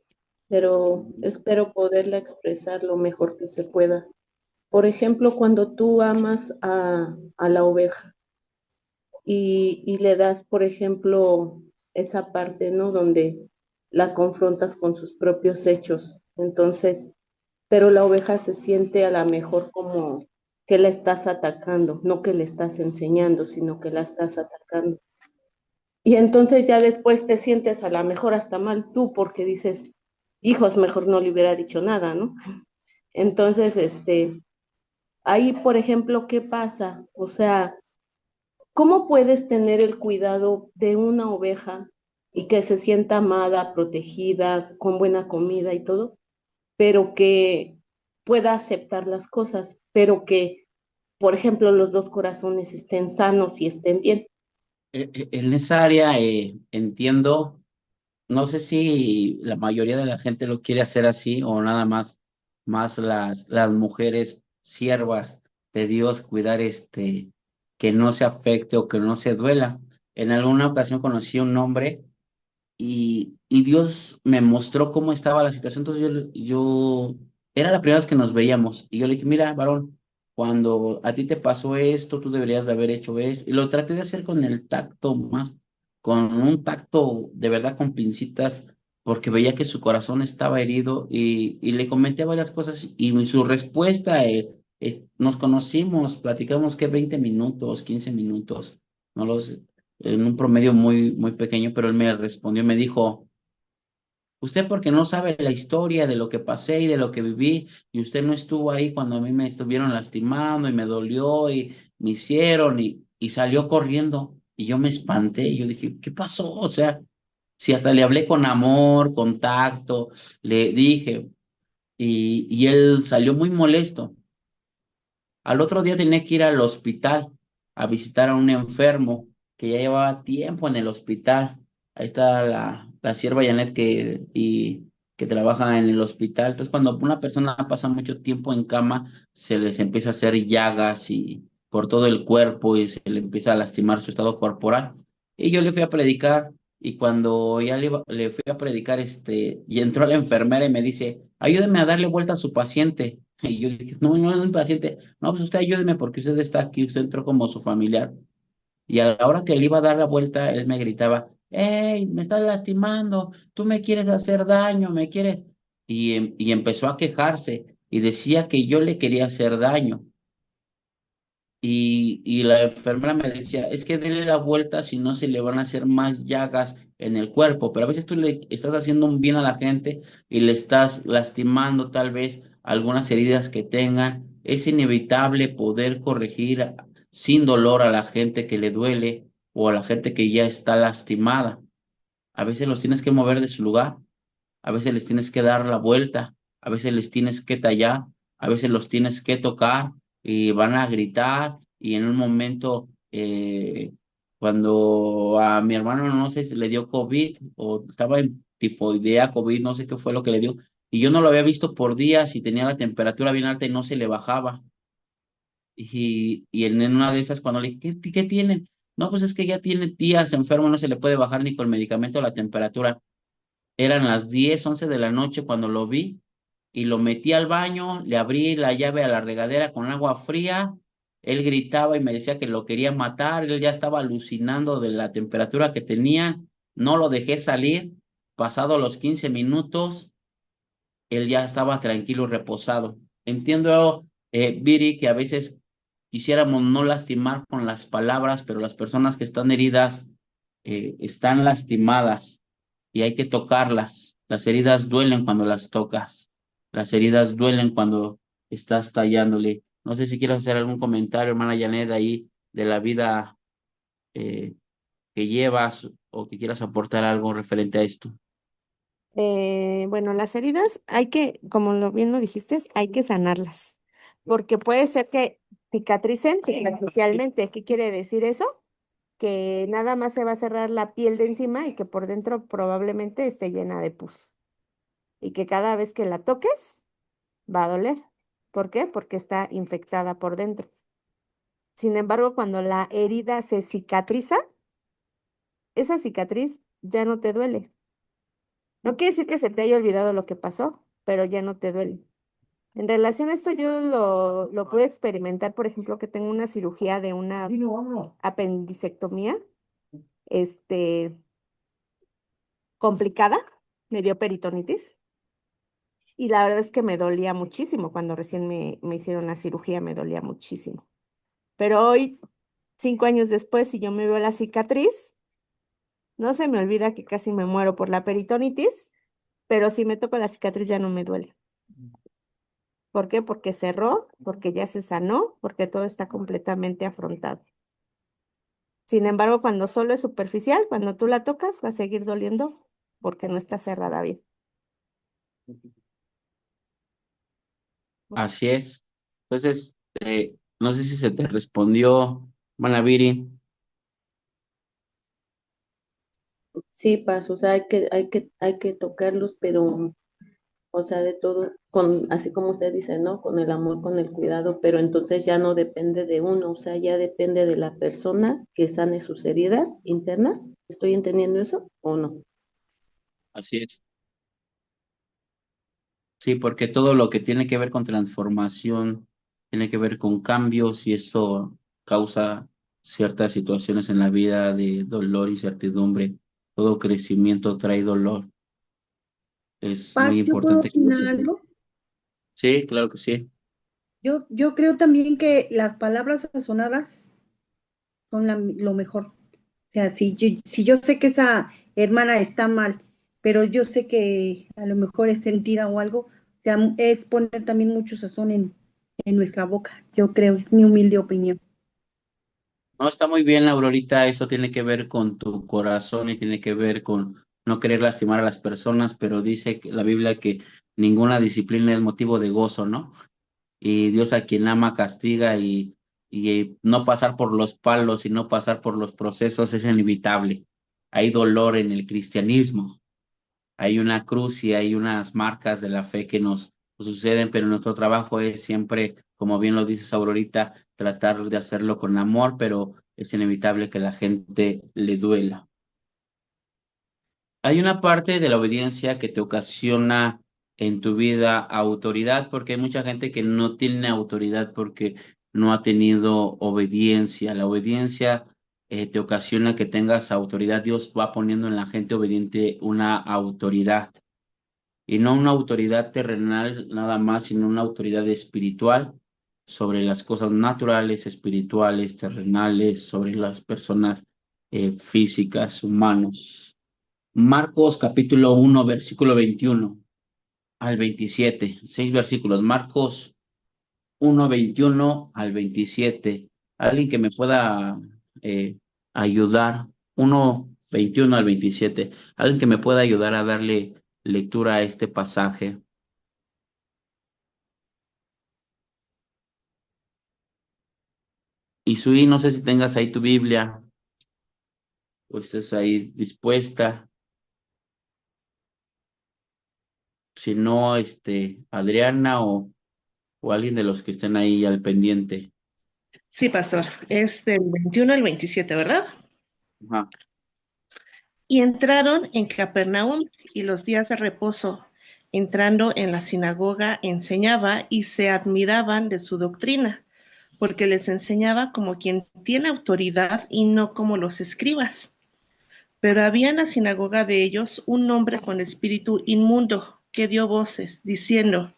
pero espero poderla expresar lo mejor que se pueda. Por ejemplo, cuando tú amas a la oveja y le das, por ejemplo, esa parte, ¿no? Donde la confrontas con sus propios hechos. Entonces, pero la oveja se siente a la mejor como que la estás atacando, no que le estás enseñando, sino que la estás atacando. Y entonces ya después te sientes a la mejor hasta mal tú porque dices, hijos, mejor no le hubiera dicho nada, ¿no? Entonces, ahí, por ejemplo, ¿qué pasa? O sea, ¿cómo puedes tener el cuidado de una oveja y que se sienta amada, protegida, con buena comida y todo, pero que pueda aceptar las cosas, pero que, por ejemplo, los dos corazones estén sanos y estén bien? En esa área entiendo, no sé si la mayoría de la gente lo quiere hacer así o nada más las mujeres siervas de Dios cuidar que no se afecte o que no se duela. En alguna ocasión conocí a un hombre y Dios me mostró cómo estaba la situación. Entonces era la primera vez que nos veíamos y yo le dije, mira, varón, cuando a ti te pasó esto, tú deberías de haber hecho esto. Y lo traté de hacer con el tacto más, con un tacto de verdad con pincitas, porque veía que su corazón estaba herido y le comenté varias cosas y su respuesta, nos conocimos, platicamos que 20 minutos, 15 minutos, no los en un promedio muy pequeño, pero él me respondió, me dijo, usted porque no sabe la historia de lo que pasé y de lo que viví, y usted no estuvo ahí cuando a mí me estuvieron lastimando y me dolió y me hicieron y salió corriendo y yo me espanté y yo dije, ¿qué pasó? O sea, si hasta le hablé con amor, con tacto, le dije, y él salió muy molesto. Al otro día tenía que ir al hospital a visitar a un enfermo que ya llevaba tiempo en el hospital. Ahí está la sierva Janet que trabaja en el hospital. Entonces, cuando una persona pasa mucho tiempo en cama, se les empieza a hacer llagas y por todo el cuerpo y se le empieza a lastimar su estado corporal. Y yo le fui a predicar y cuando ya le fui a predicar, y entró la enfermera y me dice, ayúdeme a darle vuelta a su paciente. Y yo dije, no, no es un paciente. No, pues usted ayúdeme porque usted está aquí, usted entró como su familiar. Y a la hora que él iba a dar la vuelta, él me gritaba, ¡Ey, me estás lastimando! Tú me quieres hacer daño, me quieres. Y empezó a quejarse y decía que yo le quería hacer daño. Y la enfermera me decía, es que dele la vuelta si no se le van a hacer más llagas en el cuerpo, pero a veces tú le estás haciendo un bien a la gente y le estás lastimando tal vez algunas heridas que tengan. Es inevitable poder corregir sin dolor a la gente que le duele o a la gente que ya está lastimada. A veces los tienes que mover de su lugar, a veces les tienes que dar la vuelta, a veces les tienes que tallar, a veces los tienes que tocar y van a gritar y en un momento, cuando a mi hermano no sé si le dio COVID o estaba en tifoidea, COVID, no sé qué fue lo que le dio, y yo no lo había visto por días y tenía la temperatura bien alta y no se le bajaba. Y en una de esas, cuando le dije, ¿qué tiene? No, pues es que ya tiene días enfermo, no se le puede bajar ni con medicamento la temperatura. Eran las 10 11 de la noche cuando lo vi y lo metí al baño, le abrí la llave a la regadera con agua fría, él gritaba y me decía que lo quería matar, él ya estaba alucinando de la temperatura que tenía, no lo dejé salir, pasado los 15 minutos, él ya estaba tranquilo y reposado. Entiendo, Viri, que a veces quisiéramos no lastimar con las palabras, pero las personas que están heridas están lastimadas y hay que tocarlas. Las heridas duelen cuando las tocas. Las heridas duelen cuando estás tallándole. No sé si quieres hacer algún comentario, hermana Janet, ahí de la vida eh, que llevas o que quieras aportar algo referente a esto. Bueno, las heridas hay que, como bien lo dijiste, hay que sanarlas, porque puede ser que cicatricen superficialmente. ¿Qué quiere decir eso? Que nada más se va a cerrar la piel de encima y que por dentro probablemente esté llena de pus. Y que cada vez que la toques va a doler. ¿Por qué? Porque está infectada por dentro. Sin embargo, cuando la herida se cicatriza, esa cicatriz ya no te duele. No quiere decir que se te haya olvidado lo que pasó, pero ya no te duele. En relación a esto, yo lo pude experimentar, por ejemplo, que tengo una cirugía de una apendicectomía, este, complicada, me dio peritonitis, y la verdad es que me dolía muchísimo cuando recién me hicieron la cirugía, me dolía muchísimo. Pero hoy, 5 años después, si yo me veo la cicatriz, no se me olvida que casi me muero por la peritonitis, pero si me toco la cicatriz ya no me duele. ¿Por qué? Porque cerró, porque ya se sanó, porque todo está completamente afrontado. Sin embargo, cuando solo es superficial, cuando tú la tocas, va a seguir doliendo porque no está cerrada bien. Así es. Entonces, no sé si se te respondió, Manaviri. Sí, Paz, o sea, hay que tocarlos, pero, o sea, de todo, así como usted dice, ¿no? Con el amor, con el cuidado, pero entonces ya no depende de uno, o sea, ya depende de la persona que sane sus heridas internas. ¿Estoy entendiendo eso o no? Así es. Sí, porque todo lo que tiene que ver con transformación tiene que ver con cambios y eso causa ciertas situaciones en la vida de dolor, incertidumbre. Todo crecimiento trae dolor. Es muy Paz, ¿yo puedo importante que lo opinar sepan. algo? Sí, claro que sí. Yo creo también que las palabras sazonadas son lo mejor. O sea, si yo sé que esa hermana está mal, pero yo sé que a lo mejor es sentida o algo, o sea, es poner también mucho sazón en nuestra boca. Yo creo, es mi humilde opinión. No, está muy bien, Aurorita. Eso tiene que ver con tu corazón y tiene que ver con no querer lastimar a las personas, pero dice que la Biblia que ninguna disciplina es motivo de gozo, ¿no? Y Dios a quien ama castiga y no pasar por los palos y no pasar por los procesos es inevitable. Hay dolor en el cristianismo, hay una cruz y hay unas marcas de la fe que nos suceden, pero nuestro trabajo es siempre, como bien lo dices Aurorita, tratar de hacerlo con amor, pero es inevitable que la gente le duela. Hay una parte de la obediencia que te ocasiona en tu vida autoridad, porque hay mucha gente que no tiene autoridad porque no ha tenido obediencia. La obediencia te ocasiona que tengas autoridad. Dios va poniendo en la gente obediente una autoridad, y no una autoridad terrenal nada más, sino una autoridad espiritual sobre las cosas naturales, espirituales, terrenales, sobre las personas físicas, humanos. Marcos capítulo 1, versículo 21 al 27, 6 versículos. Marcos 1, 21 al 27. Alguien que me pueda ayudar. 1, 21 al 27. Alguien que me pueda ayudar a darle lectura a este pasaje. Y Sui, no sé si tengas ahí tu Biblia o estés ahí dispuesta. Si no, Adriana o alguien de los que estén ahí al pendiente. Sí, pastor, es del 21 al 27, ¿verdad? Ajá. Y entraron en Capernaum, y los días de reposo, entrando en la sinagoga, enseñaba, y se admiraban de su doctrina, porque les enseñaba como quien tiene autoridad y no como los escribas. Pero había en la sinagoga de ellos un hombre con espíritu inmundo, que dio voces, diciendo: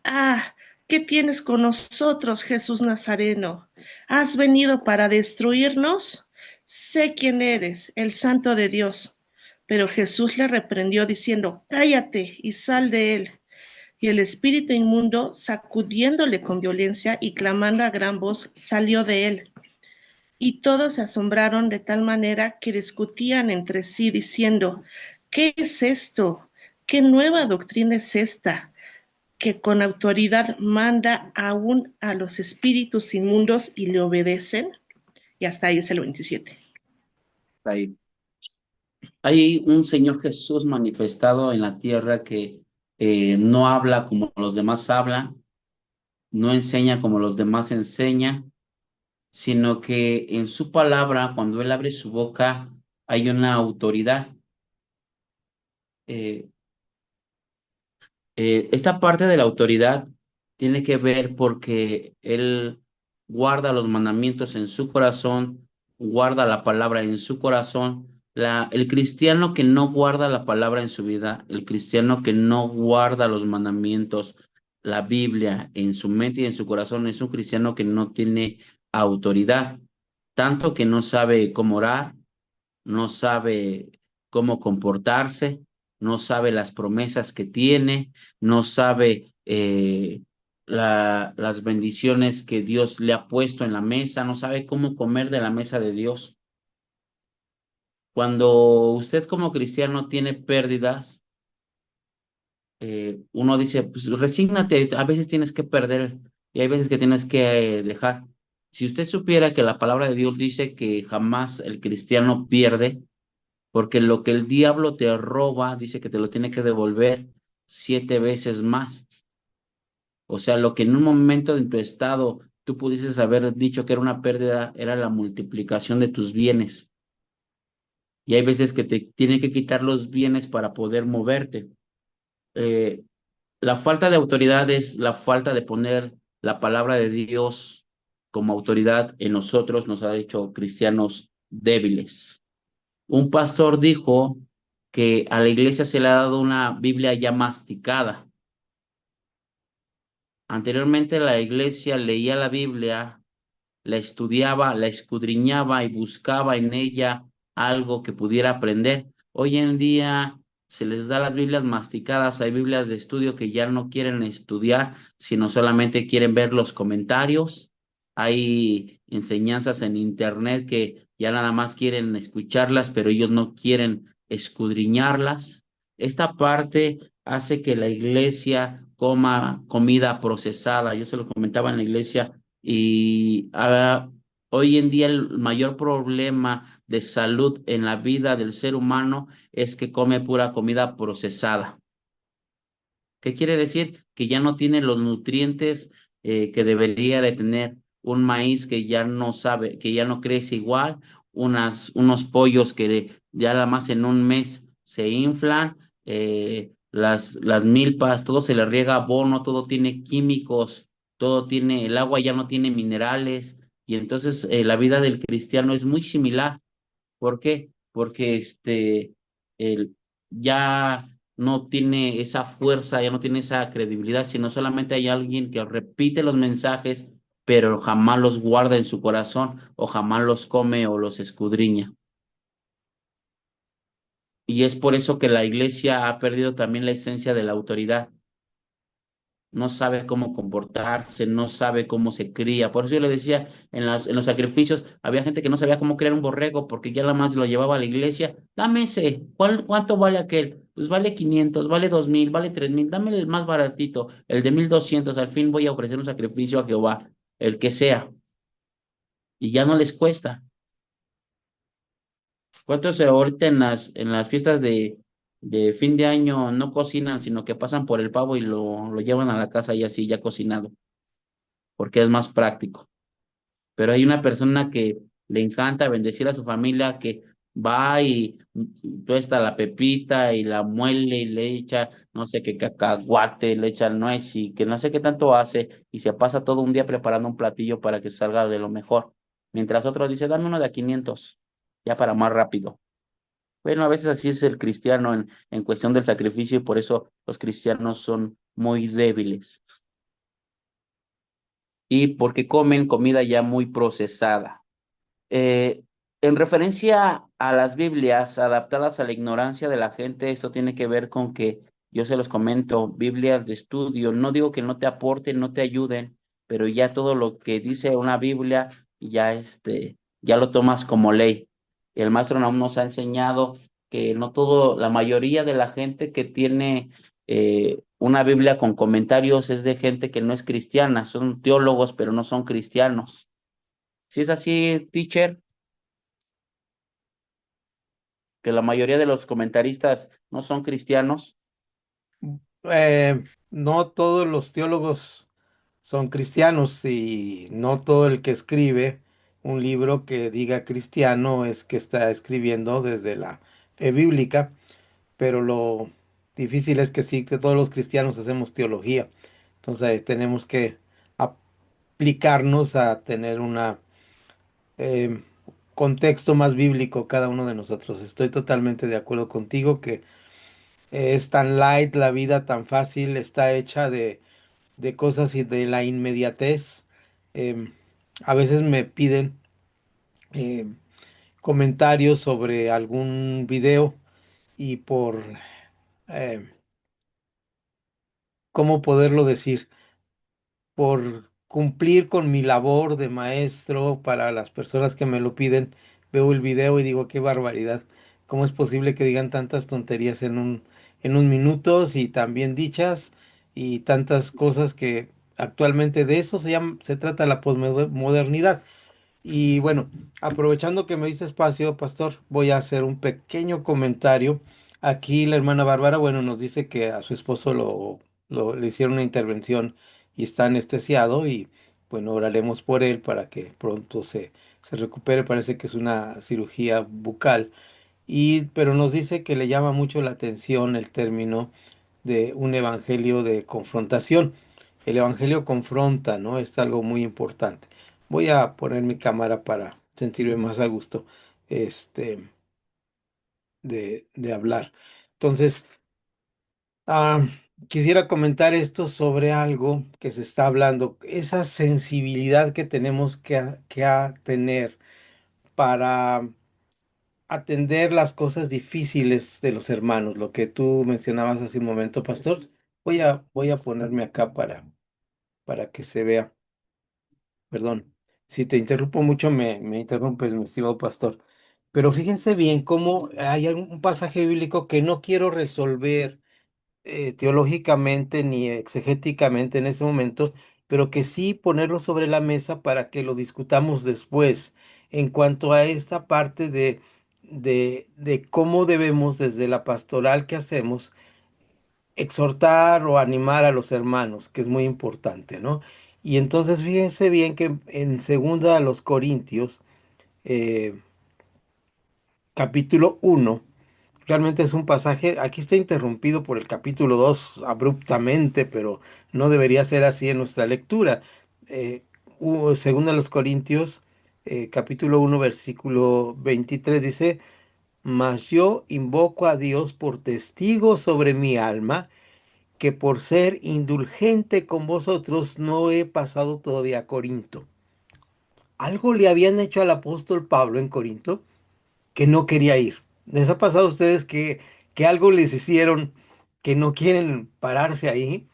Ah, ¿qué tienes con nosotros, Jesús Nazareno? ¿Has venido para destruirnos? Sé quién eres, el Santo de Dios. Pero Jesús le reprendió diciendo: Cállate y sal de él. Y el espíritu inmundo, sacudiéndole con violencia y clamando a gran voz, salió de él. Y todos se asombraron de tal manera que discutían entre sí, diciendo: ¿Qué es esto? ¿Qué nueva doctrina es esta? Que con autoridad manda aún a los espíritus inmundos y le obedecen. Y hasta ahí es el 27. Ahí. Hay un Señor Jesús manifestado en la tierra que no habla como los demás hablan, no enseña como los demás enseñan, sino que en su palabra, cuando Él abre su boca, hay una autoridad. Eh, Esta parte de la autoridad tiene que ver porque Él guarda los mandamientos en su corazón, guarda la palabra en su corazón. El cristiano que no guarda la palabra en su vida, el cristiano que no guarda los mandamientos, la Biblia en su mente y en su corazón, es un cristiano que no tiene autoridad, tanto que no sabe cómo orar, no sabe cómo comportarse, no sabe las promesas que tiene, no sabe las bendiciones que Dios le ha puesto en la mesa, no sabe cómo comer de la mesa de Dios. Cuando usted como cristiano tiene pérdidas, uno dice, pues resígnate, a veces tienes que perder y hay veces que tienes que dejar. Si usted supiera que la palabra de Dios dice que jamás el cristiano pierde, porque lo que el diablo te roba, dice que te lo tiene que devolver 7 veces más. O sea, lo que en un momento de tu estado tú pudieses haber dicho que era una pérdida, era la multiplicación de tus bienes. Y hay veces que te tiene que quitar los bienes para poder moverte. Eh, la falta de autoridad es la falta de poner la palabra de Dios como autoridad en nosotros, nos ha hecho cristianos débiles. Un pastor dijo que a la iglesia se le ha dado una Biblia ya masticada. Anteriormente la iglesia leía la Biblia, la estudiaba, la escudriñaba y buscaba en ella algo que pudiera aprender. Hoy en día se les da las Biblias masticadas, hay Biblias de estudio que ya no quieren estudiar, sino solamente quieren ver los comentarios. Hay enseñanzas en internet que ya nada más quieren escucharlas, pero ellos no quieren escudriñarlas. Esta parte hace que la iglesia coma comida procesada. Yo se lo comentaba en la iglesia y hoy en día el mayor problema de salud en la vida del ser humano es que come pura comida procesada. ¿Qué quiere decir? Que ya no tiene los nutrientes que debería de tener un maíz que ya no sabe, que ya no crece igual, unos pollos que ya nada más en un mes se inflan, las milpas, todo se le riega abono, todo tiene químicos, todo tiene, el agua ya no tiene minerales, y entonces la vida del cristiano es muy similar. ¿Por qué? Porque el, ya no tiene esa fuerza, ya no tiene esa credibilidad, sino solamente hay alguien que repite los mensajes, pero jamás los guarda en su corazón, o jamás los come o los escudriña. Y es por eso que la iglesia ha perdido también la esencia de la autoridad. No sabe cómo comportarse, no sabe cómo se cría. Por eso yo le decía, en los sacrificios, había gente que no sabía cómo criar un borrego porque ya nada más lo llevaba a la iglesia. Dame ese, ¿cuánto vale aquel? Pues vale 500, vale 2000, vale 3000, dame el más baratito, el de 1200. Al fin voy a ofrecer un sacrificio a Jehová, el que sea, y ya no les cuesta. ¿Cuántos ahorita en las fiestas de fin de año no cocinan, sino que pasan por el pavo y lo llevan a la casa y así ya cocinado, porque es más práctico? Pero hay una persona que le encanta bendecir a su familia, que va y tuesta la pepita y la muele y le echa no sé qué cacahuate, le echa nuez y que no sé qué tanto hace, y se pasa todo un día preparando un platillo para que salga de lo mejor. Mientras otro dice, dame uno de a 500, ya para más rápido. Bueno, a veces así es el cristiano en cuestión del sacrificio, y por eso los cristianos son muy débiles y porque comen comida ya muy procesada. Eh, en referencia a las Biblias adaptadas a la ignorancia de la gente, esto tiene que ver con que yo se los comento, Biblias de estudio, no digo que no te aporten, no te ayuden, pero ya todo lo que dice una Biblia, ya lo tomas como ley. El maestro Nahum nos ha enseñado que no todo, la mayoría de la gente que tiene una Biblia con comentarios es de gente que no es cristiana, son teólogos, pero no son cristianos. Si es así, teacher, que la mayoría de los comentaristas no son cristianos. No todos los teólogos son cristianos y no todo el que escribe un libro que diga cristiano es que está escribiendo desde la fe bíblica, pero lo difícil es que sí, que todos los cristianos hacemos teología. Entonces tenemos que aplicarnos a tener una eh, contexto más bíblico cada uno de nosotros. Estoy totalmente de acuerdo contigo que es tan light la vida, tan fácil, está hecha de cosas y de la inmediatez. Em, a veces me piden em, comentarios sobre algún video y por, em, ¿cómo poderlo decir? Por cumplir con mi labor de maestro para las personas que me lo piden, veo el video y digo, qué barbaridad. ¿Cómo es posible que digan tantas tonterías en un minuto y también dichas y tantas cosas que actualmente de eso se trata la posmodernidad? Y bueno, aprovechando que me dice espacio, pastor, voy a hacer un pequeño comentario. Aquí la hermana Bárbara, bueno, nos dice que a su esposo le hicieron una intervención y está anestesiado y bueno, oraremos por él para que pronto se recupere. Parece que es una cirugía bucal. Pero nos dice que le llama mucho la atención el término de un evangelio de confrontación. El evangelio confronta, ¿no? Es algo muy importante. Voy a poner mi cámara para sentirme más a gusto, este, de hablar. Entonces, ah, quisiera comentar esto sobre algo que se está hablando, esa sensibilidad que tenemos que tener para atender las cosas difíciles de los hermanos, lo que tú mencionabas hace un momento, pastor. Voy a ponerme acá para que se vea. Perdón, si te interrumpo mucho, me interrumpes, mi estimado pastor. Pero fíjense bien cómo hay un pasaje bíblico que no quiero resolver teológicamente ni exegéticamente en ese momento, pero que sí ponerlo sobre la mesa para que lo discutamos después en cuanto a esta parte de cómo debemos desde la pastoral que hacemos exhortar o animar a los hermanos, que es muy importante, ¿no? Y entonces fíjense bien que en segunda a los Corintios, eh, capítulo 1, realmente es un pasaje, aquí está interrumpido por el capítulo 2 abruptamente, pero no debería ser así en nuestra lectura. Eh, segunda a los Corintios, capítulo 1, versículo 23 dice, mas yo invoco a Dios por testigo sobre mi alma, que por ser indulgente con vosotros no he pasado todavía a Corinto. Algo le habían hecho al apóstol Pablo en Corinto que no quería ir. ¿Les ha pasado a ustedes que algo les hicieron que no quieren pararse ahí?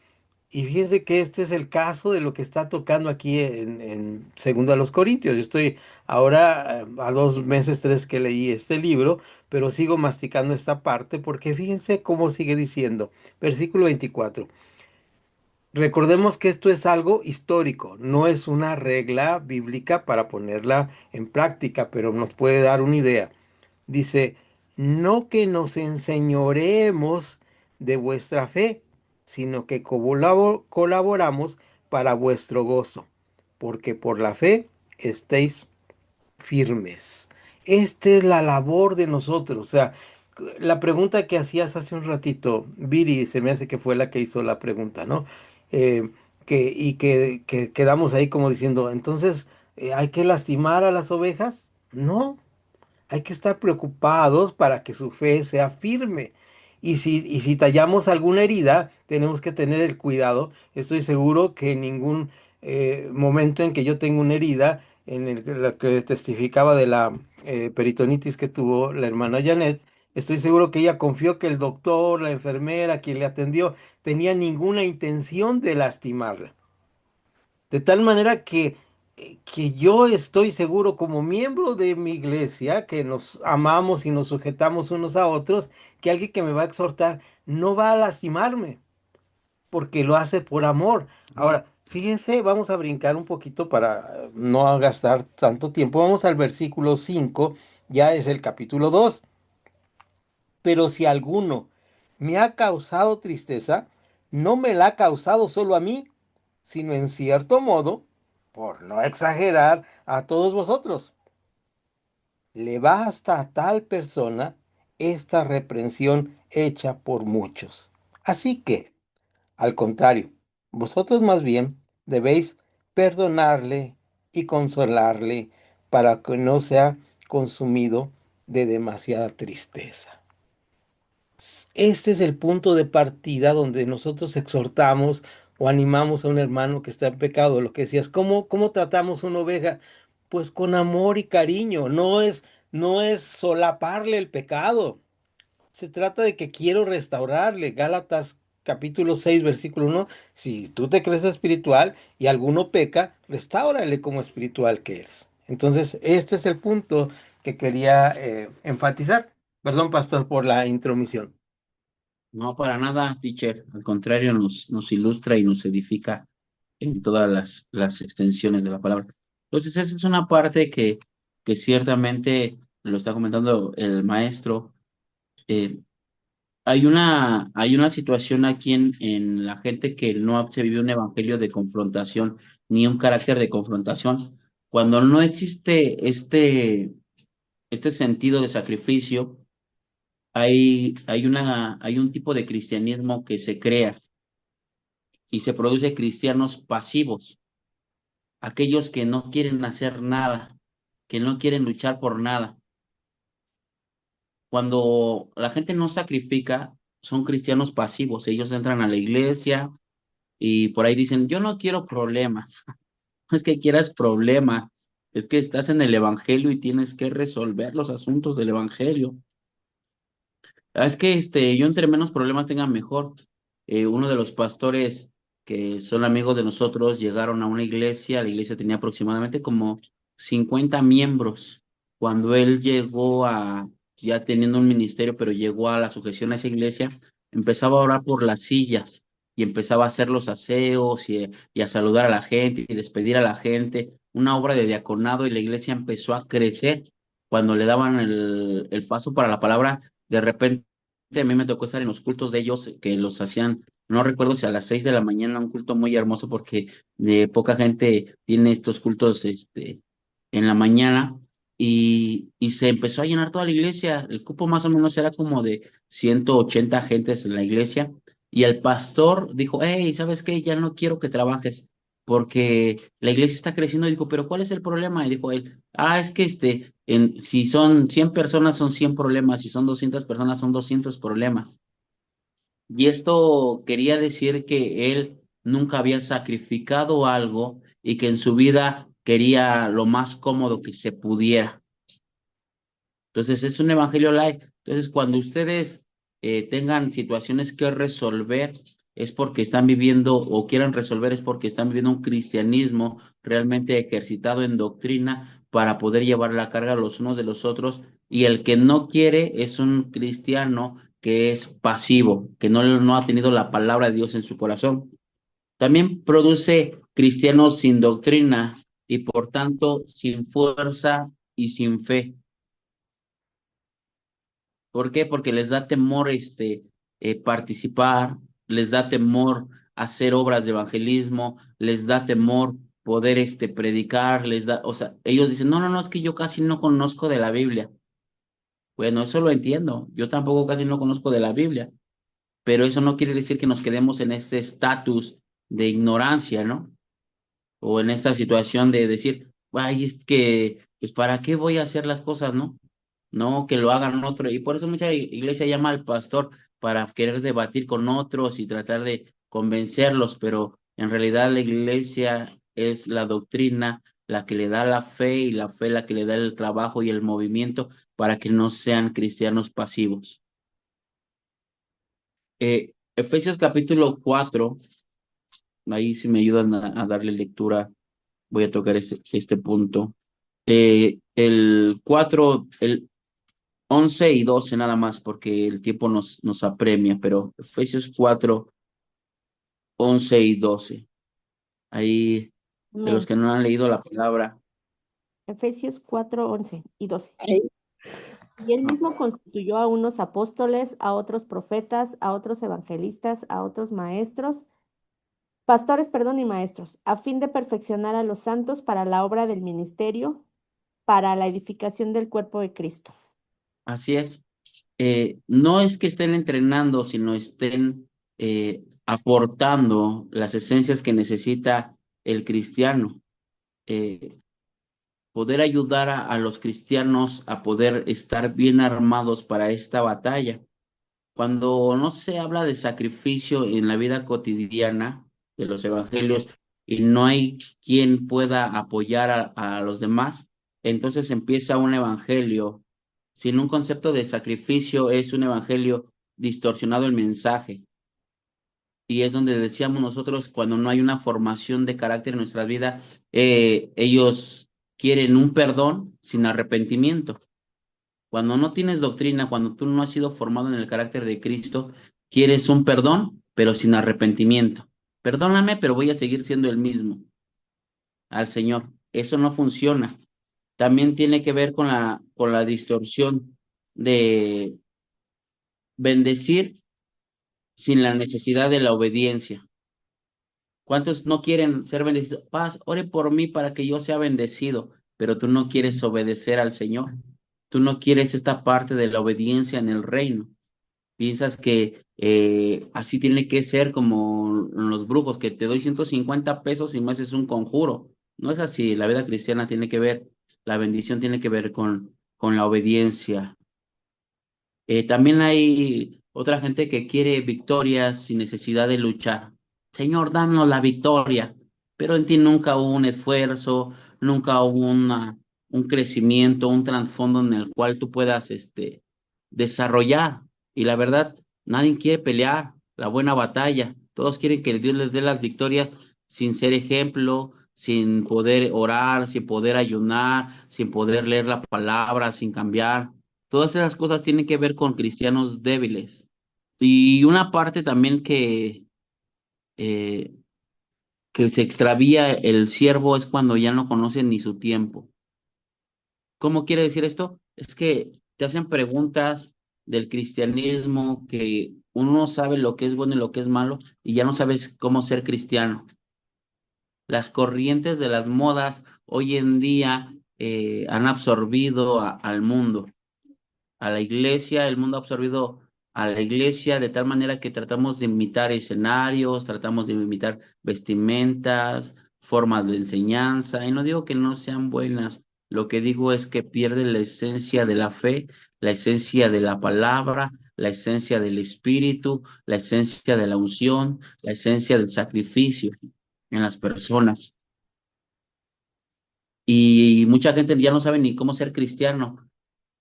Y fíjense que este es el caso de lo que está tocando aquí en Segundo a los Corintios. Yo estoy ahora a 2 meses, 3 que leí este libro, pero sigo masticando esta parte porque fíjense cómo sigue diciendo. Versículo 24. Recordemos que esto es algo histórico, no es una regla bíblica para ponerla en práctica, pero nos puede dar una idea. Dice, no que nos enseñoremos de vuestra fe, sino que colaboramos para vuestro gozo, porque por la fe estéis firmes. Esta es la labor de nosotros. O sea, la pregunta que hacías hace un ratito, Viri, se me hace que fue la que hizo la pregunta, ¿no? Eh, que quedamos ahí como diciendo, entonces, ¿hay que lastimar a las ovejas? No, hay que estar preocupados para que su fe sea firme. Y si tallamos alguna herida, tenemos que tener el cuidado. Estoy seguro que en ningún momento en que yo tengo una herida, lo que testificaba de la peritonitis que tuvo la hermana Janet, estoy seguro que ella confió que el doctor, la enfermera, quien le atendió, tenía ninguna intención de lastimarla. De tal manera que yo estoy seguro como miembro de mi iglesia, que nos amamos y nos sujetamos unos a otros, que alguien que me va a exhortar no va a lastimarme, porque lo hace por amor. Ahora, fíjense, vamos a brincar un poquito para no gastar tanto tiempo. Vamos al versículo 5, ya es el capítulo 2. Pero si alguno me ha causado tristeza, no me la ha causado solo a mí, sino en cierto modo, por no exagerar, a todos vosotros. Le basta a tal persona esta reprensión hecha por muchos. Así que, al contrario, vosotros más bien debéis perdonarle y consolarle para que no sea consumido de demasiada tristeza. Este es el punto de partida donde nosotros exhortamos o animamos a un hermano que está en pecado. Lo que decías, ¿cómo tratamos una oveja? Pues con amor y cariño. No es solaparle el pecado. Se trata de que quiero restaurarle. Gálatas capítulo 6, versículo 1. Si tú te crees espiritual y alguno peca, restáurale como espiritual que eres. Entonces, este es el punto que quería enfatizar. Perdón, pastor, por la intromisión. No, para nada, teacher. Al contrario, nos ilustra y nos edifica en todas las extensiones de la palabra. Entonces, esa es una parte que ciertamente lo está comentando el maestro. Eh, hay una situación aquí en la gente que no se vive un evangelio de confrontación, ni un carácter de confrontación. Cuando no existe este sentido de sacrificio, hay un tipo de cristianismo que se crea y se produce cristianos pasivos, aquellos que no quieren hacer nada, que no quieren luchar por nada. Cuando la gente no sacrifica, son cristianos pasivos. Ellos entran a la iglesia y por ahí dicen, yo no quiero problemas. No es que quieras problemas, es que estás en el evangelio y tienes que resolver los asuntos del evangelio. Es que yo entre menos problemas tenga mejor. Uno de los pastores que son amigos de nosotros llegaron a una iglesia, la iglesia tenía aproximadamente como 50 miembros cuando él llegó ya teniendo un ministerio, pero llegó a la sujeción a esa iglesia, empezaba a orar por las sillas y empezaba a hacer los aseos y a saludar a la gente y despedir a la gente, una obra de diaconado, y la iglesia empezó a crecer. Cuando le daban el paso para la palabra, de repente a mí me tocó estar en los cultos de ellos que los hacían, no recuerdo si a las 6 de la mañana, un culto muy hermoso porque poca gente tiene estos cultos en la mañana, y se empezó a llenar toda la iglesia. El cupo más o menos era como de 180 gentes en la iglesia, y el pastor dijo, hey, ¿sabes qué? Ya no quiero que trabajes porque la iglesia está creciendo. Y dijo, pero ¿cuál es el problema? Y dijo él, es que si son 100 personas son 100 problemas, si son 200 personas son 200 problemas. Y esto quería decir que él nunca había sacrificado algo y que en su vida quería lo más cómodo que se pudiera. Entonces es un evangelio light. Entonces cuando ustedes tengan situaciones que resolver, es porque están viviendo, o quieran resolver, es porque están viviendo un cristianismo realmente ejercitado en doctrina para poder llevar la carga los unos de los otros. Y el que no quiere es un cristiano que es pasivo, que no ha tenido la palabra de Dios en su corazón. También produce cristianos sin doctrina y por tanto sin fuerza y sin fe. ¿Por qué? Porque les da temor participar, les da temor hacer obras de evangelismo, les da temor poder predicar, o sea, ellos dicen, no, no, no, es que yo casi no conozco de la Biblia. Bueno, eso lo entiendo, yo tampoco casi no conozco de la Biblia, pero eso no quiere decir que nos quedemos en ese estatus de ignorancia, ¿no? O en esta situación de decir, ay, es que, pues, ¿para qué voy a hacer las cosas, no? No, que lo hagan otro. Y por eso mucha iglesia llama al pastor para querer debatir con otros y tratar de convencerlos, pero en realidad la iglesia es la doctrina la que le da la fe, y la fe la que le da el trabajo y el movimiento para que no sean cristianos pasivos. Efesios capítulo 4, ahí si me ayudan a darle lectura, voy a tocar este punto. El 4, el 11 y 12 nada más, porque el tiempo nos apremia, pero Efesios 4, 11 y 12. Ahí, de los Amén. que no han leído la palabra. Efesios 4, 11 y 12. Y él mismo constituyó a unos apóstoles, a otros profetas, a otros evangelistas, a otros pastores, y maestros, a fin de perfeccionar a los santos para la obra del ministerio, para la edificación del cuerpo de Cristo. Así es. No es que estén entrenando, sino estén aportando las esencias que necesita el cristiano. Poder ayudar a los cristianos a poder estar bien armados para esta batalla. Cuando no se habla de sacrificio en la vida cotidiana de los evangelios y no hay quien pueda apoyar a los demás, entonces empieza un evangelio sin un concepto de sacrificio. Es un evangelio distorsionado el mensaje. Y es donde decíamos nosotros, cuando no hay una formación de carácter en nuestra vida, ellos quieren un perdón sin arrepentimiento. Cuando no tienes doctrina, cuando tú no has sido formado en el carácter de Cristo, quieres un perdón, pero sin arrepentimiento. Perdóname, pero voy a seguir siendo el mismo al Señor. Eso no funciona. También tiene que ver con la distorsión de bendecir sin la necesidad de la obediencia. ¿Cuántos no quieren ser bendecidos? Paz, ore por mí para que yo sea bendecido, pero tú no quieres obedecer al Señor. Tú no quieres esta parte de la obediencia en el reino. Piensas que así tiene que ser como los brujos, que te doy 150 pesos y me haces un conjuro. No es así. La vida cristiana tiene que ver, la bendición tiene que ver con la obediencia. También hay otra gente que quiere victorias sin necesidad de luchar. Señor, danos la victoria, pero en ti nunca hubo un esfuerzo, nunca hubo un crecimiento, un trasfondo en el cual tú puedas desarrollar. Y la verdad, nadie quiere pelear la buena batalla. Todos quieren que Dios les dé las victorias sin ser ejemplo, sin poder orar, sin poder ayunar, sin poder leer la palabra, sin cambiar. Todas esas cosas tienen que ver con cristianos débiles. Y una parte también eh, que se extravía el siervo es cuando ya no conoce ni su tiempo. ¿Cómo quiere decir esto? Es que te hacen preguntas del cristianismo que uno no sabe lo que es bueno y lo que es malo y ya no sabes cómo ser cristiano. Las corrientes de las modas hoy en día han absorbido al mundo, a la iglesia, el mundo ha absorbido a la iglesia de tal manera que tratamos de imitar escenarios, tratamos de imitar vestimentas, formas de enseñanza, y no digo que no sean buenas, lo que digo es que pierde la esencia de la fe, la esencia de la palabra, la esencia del espíritu, la esencia de la unción, la esencia del sacrificio en las personas. Y mucha gente ya no sabe ni cómo ser cristiano.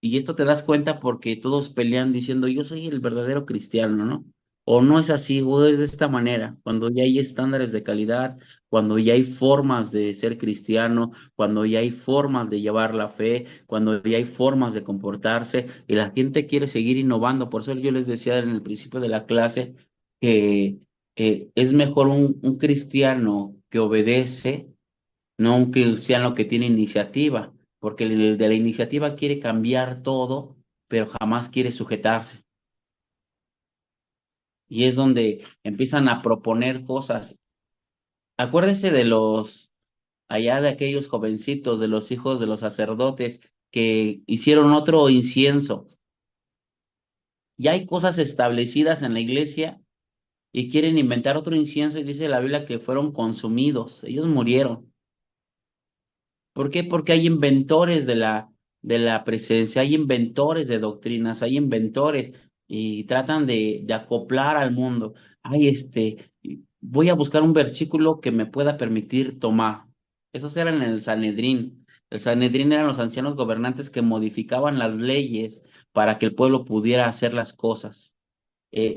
Y esto te das cuenta porque todos pelean diciendo, yo soy el verdadero cristiano, ¿no? O no es así, o es de esta manera, cuando ya hay estándares de calidad, cuando ya hay formas de ser cristiano, cuando ya hay formas de llevar la fe, cuando ya hay formas de comportarse, y la gente quiere seguir innovando. Por eso yo les decía en el principio de la clase que es mejor un cristiano que obedece, no un cristiano que tiene iniciativa, porque el de la iniciativa quiere cambiar todo, pero jamás quiere sujetarse. Y es donde empiezan a proponer cosas. Acuérdese de allá de aquellos jovencitos, de los hijos de los sacerdotes, que hicieron otro incienso. Ya hay cosas establecidas en la iglesia y quieren inventar otro incienso y dice la Biblia que fueron consumidos, ellos murieron. ¿Por qué? Porque hay inventores de la presencia, hay inventores de doctrinas, hay inventores y tratan de acoplar al mundo. Ay, voy a buscar un versículo que me pueda permitir tomar. Esos eran el Sanedrín. El Sanedrín eran los ancianos gobernantes que modificaban las leyes para que el pueblo pudiera hacer las cosas.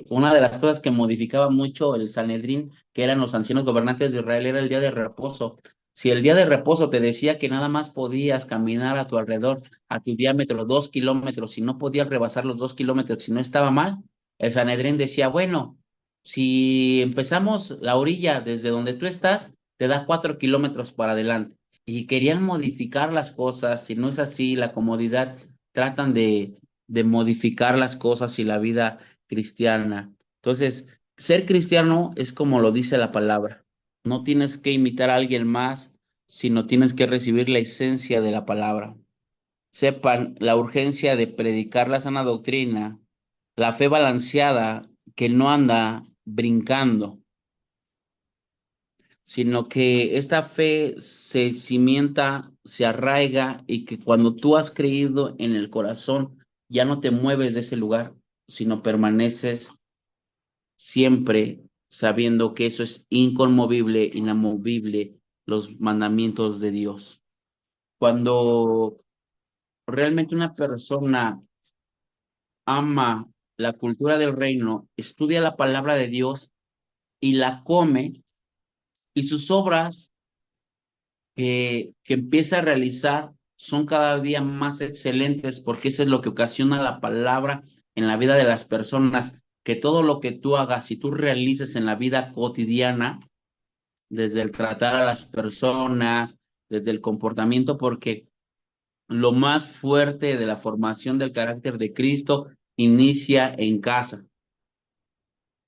Una de las cosas que modificaba mucho el Sanedrín, que eran los ancianos gobernantes de Israel, era el día de reposo. Si el día de reposo te decía que nada más podías caminar a tu alrededor, a tu diámetro, 2 kilómetros, si no podías rebasar los 2 kilómetros, si no estaba mal, el Sanedrín decía, bueno, si empezamos la orilla desde donde tú estás, te da 4 kilómetros para adelante. Y querían modificar las cosas, si no es así, la comodidad, tratan de modificar las cosas y la vida cristiana. Entonces, ser cristiano es como lo dice la palabra. No tienes que imitar a alguien más, sino tienes que recibir la esencia de la palabra. Sepan la urgencia de predicar la sana doctrina, la fe balanceada que no anda brincando, sino que esta fe se cimienta, se arraiga y que cuando tú has creído en el corazón, ya no te mueves de ese lugar, sino permaneces siempre sabiendo que eso es inconmovible, inamovible, los mandamientos de Dios. Cuando realmente una persona ama la cultura del reino, estudia la palabra de Dios y la come, y sus obras que empieza a realizar son cada día más excelentes, porque eso es lo que ocasiona la palabra en la vida de las personas, que todo lo que tú hagas y tú realices en la vida cotidiana, desde el tratar a las personas, desde el comportamiento, porque lo más fuerte de la formación del carácter de Cristo inicia en casa,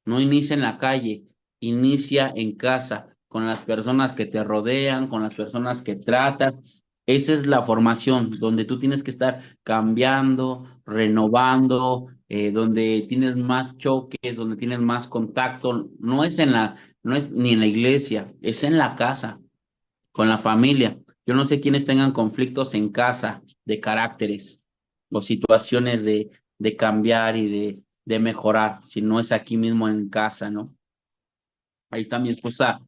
no inicia en la calle, inicia en casa, con las personas que te rodean, con las personas que tratas. Esa es la formación, donde tú tienes que estar cambiando, renovando, donde tienes más choques, donde tienes más contacto. No es ni en la iglesia, es en la casa, con la familia. Yo no sé quiénes tengan conflictos en casa de caracteres o situaciones de cambiar y de mejorar, si no es aquí mismo en casa, ¿no? Ahí está mi esposa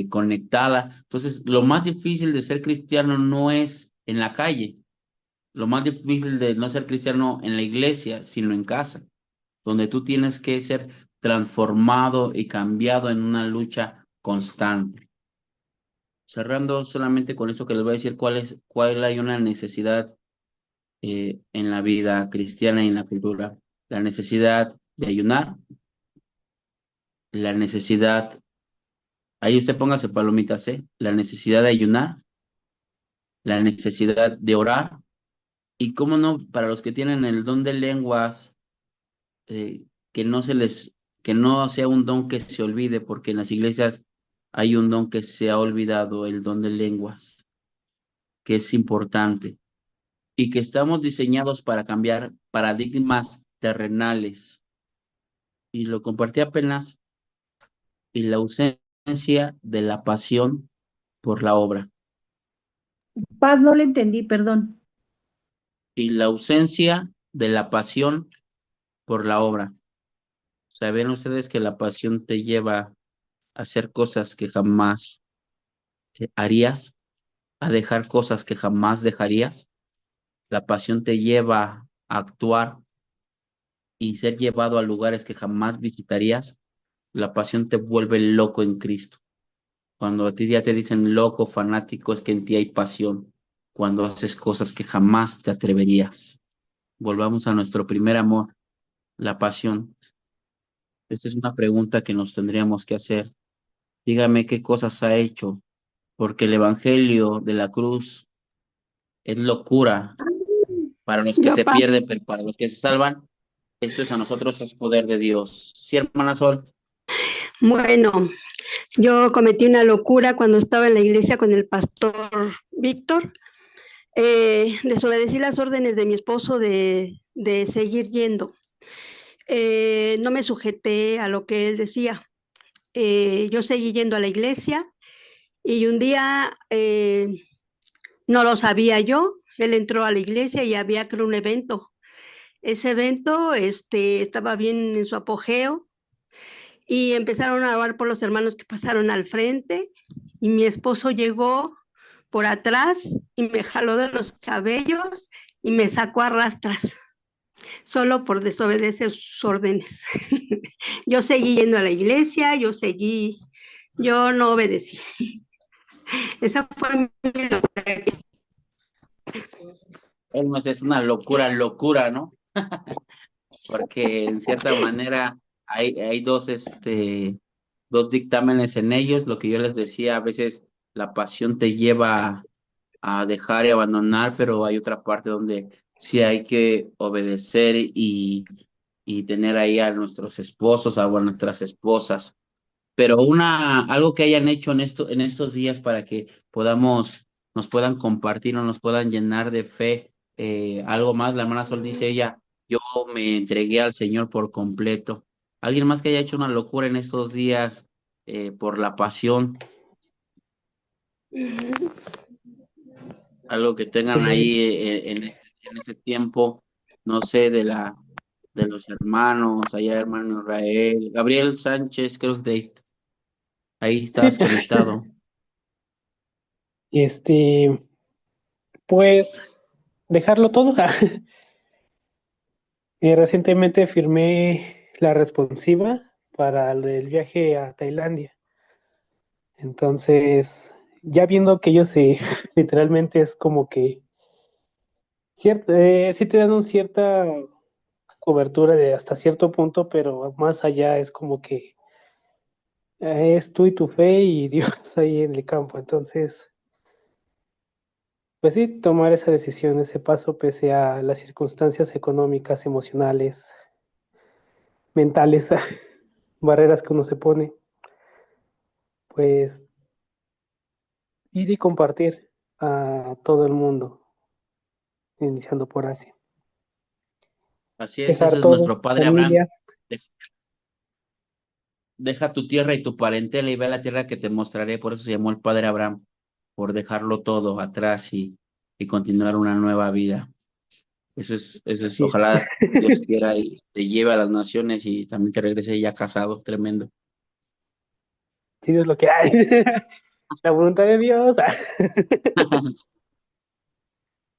conectada. Entonces, lo más difícil de ser cristiano no es en la calle, lo más difícil de no ser cristiano en la iglesia, sino en casa, donde tú tienes que ser transformado y cambiado en una lucha constante. cerrando solamente con esto que les voy a decir, cuál hay una necesidad en la vida cristiana y en la cultura. La necesidad de ayunar, la necesidad, ahí usted póngase palomitas, ¿eh? La necesidad de ayunar, la necesidad de orar, y cómo no, para los que tienen el don de lenguas, eh, que no se les, que no sea un don que se olvide, porque en las iglesias hay un don que se ha olvidado, el don de lenguas, que es importante, y que estamos diseñados para cambiar paradigmas terrenales. Y lo compartí apenas, y la ausencia de la pasión por la obra. Paz, no le entendí, perdón. Y la ausencia de la pasión por la obra. ¿Saben ustedes que la pasión te lleva a hacer cosas que jamás harías? ¿A dejar cosas que jamás dejarías? La pasión te lleva a actuar y ser llevado a lugares que jamás visitarías. La pasión te vuelve loco en Cristo. Cuando a ti ya te dicen loco, fanático, es que en ti hay pasión. Cuando haces cosas que jamás te atreverías. Volvamos a nuestro primer amor, la pasión. Esta es una pregunta que nos tendríamos que hacer. Dígame qué cosas ha hecho, porque el evangelio de la cruz es locura para los que Yo, se pa, pierden, pero para los que se salvan, esto es a nosotros el poder de Dios. ¿Sí, hermana Sol? bueno, yo cometí una locura cuando estaba en la iglesia con el pastor Víctor. Desobedecí las órdenes de mi esposo de seguir yendo. No me sujeté a lo que él decía. Yo seguí yendo a la iglesia y un día no lo sabía yo. Él entró a la iglesia y había, creo, un evento. Ese evento estaba bien en su apogeo y empezaron a orar por los hermanos que pasaron al frente y mi esposo llegó por atrás y me jaló de los cabellos y me sacó a rastras, solo por desobedecer sus órdenes. Yo seguí yendo a la iglesia, yo no obedecí. Esa fue mi locura. Es una locura, locura, ¿no? Porque en cierta manera hay dos dictámenes en ellos. Lo que yo les decía, a veces la pasión te lleva a dejar y abandonar, pero hay otra parte donde sí hay que obedecer y tener ahí a nuestros esposos, a nuestras esposas. Pero algo que hayan hecho en estos días para que nos puedan compartir o nos puedan llenar de fe, algo más. La hermana Sol dice ella, yo me entregué al Señor por completo. ¿Alguien más que haya hecho una locura en estos días por la pasión? Algo que tengan ahí en ese tiempo, no sé, de los hermanos, allá hermano Israel, Gabriel Sánchez, creo que ahí Sí, estás conectado. pues dejarlo todo. Recientemente firmé la responsiva para el viaje a Tailandia. Entonces, ya viendo que ellos literalmente es como que sí te dan una cierta cobertura de hasta cierto punto, pero más allá es como que es tú y tu fe y Dios ahí en el campo. Entonces, pues sí, tomar esa decisión, ese paso, pese a las circunstancias económicas, emocionales, mentales, barreras que uno se pone, pues ir y compartir a todo el mundo, iniciando por Asia. Así es, Dejar ese es todo, nuestro padre Abraham. familia. Deja tu tierra y tu parentela y ve a la tierra que te mostraré. Por eso se llamó el padre Abraham, por dejarlo todo atrás y continuar una nueva vida. Así es. Ojalá Dios quiera y te lleve a las naciones y también que regrese ya casado, tremendo. Si Dios lo que hay. La voluntad de Dios.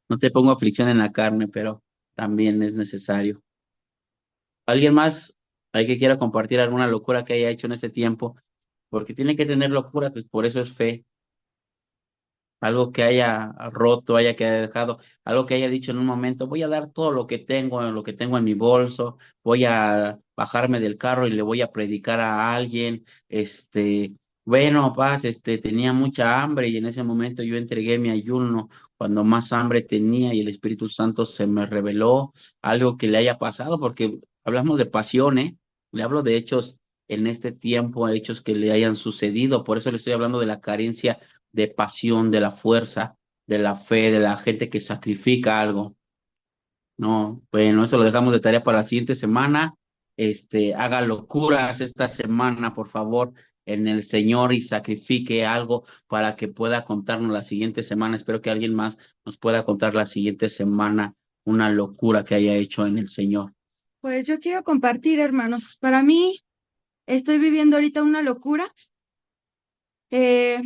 No te pongo aflicción en la carne, pero también es necesario. ¿Alguien más hay que quiera compartir alguna locura que haya hecho en este tiempo? Porque tiene que tener locura, pues por eso es fe. algo que haya roto, que haya dejado, algo que haya dicho en un momento, voy a dar todo lo que tengo en mi bolso, voy a bajarme del carro y le voy a predicar a alguien, bueno, paz, tenía mucha hambre y en ese momento yo entregué mi ayuno cuando más hambre tenía y el Espíritu Santo se me reveló algo que le haya pasado, porque hablamos de pasión, ¿eh? Le hablo de hechos en este tiempo, hechos que le hayan sucedido, por eso le estoy hablando de la carencia de pasión, de la fuerza, de la fe, de la gente que sacrifica algo. No, bueno, eso lo dejamos de tarea para la siguiente semana. Haga locuras esta semana, por favor, en el Señor y sacrifique algo para que pueda contarnos la siguiente semana. Espero que alguien más nos pueda contar la siguiente semana una locura que haya hecho en el Señor. Pues yo quiero compartir, hermanos. Para mí, estoy viviendo ahorita una locura. Eh,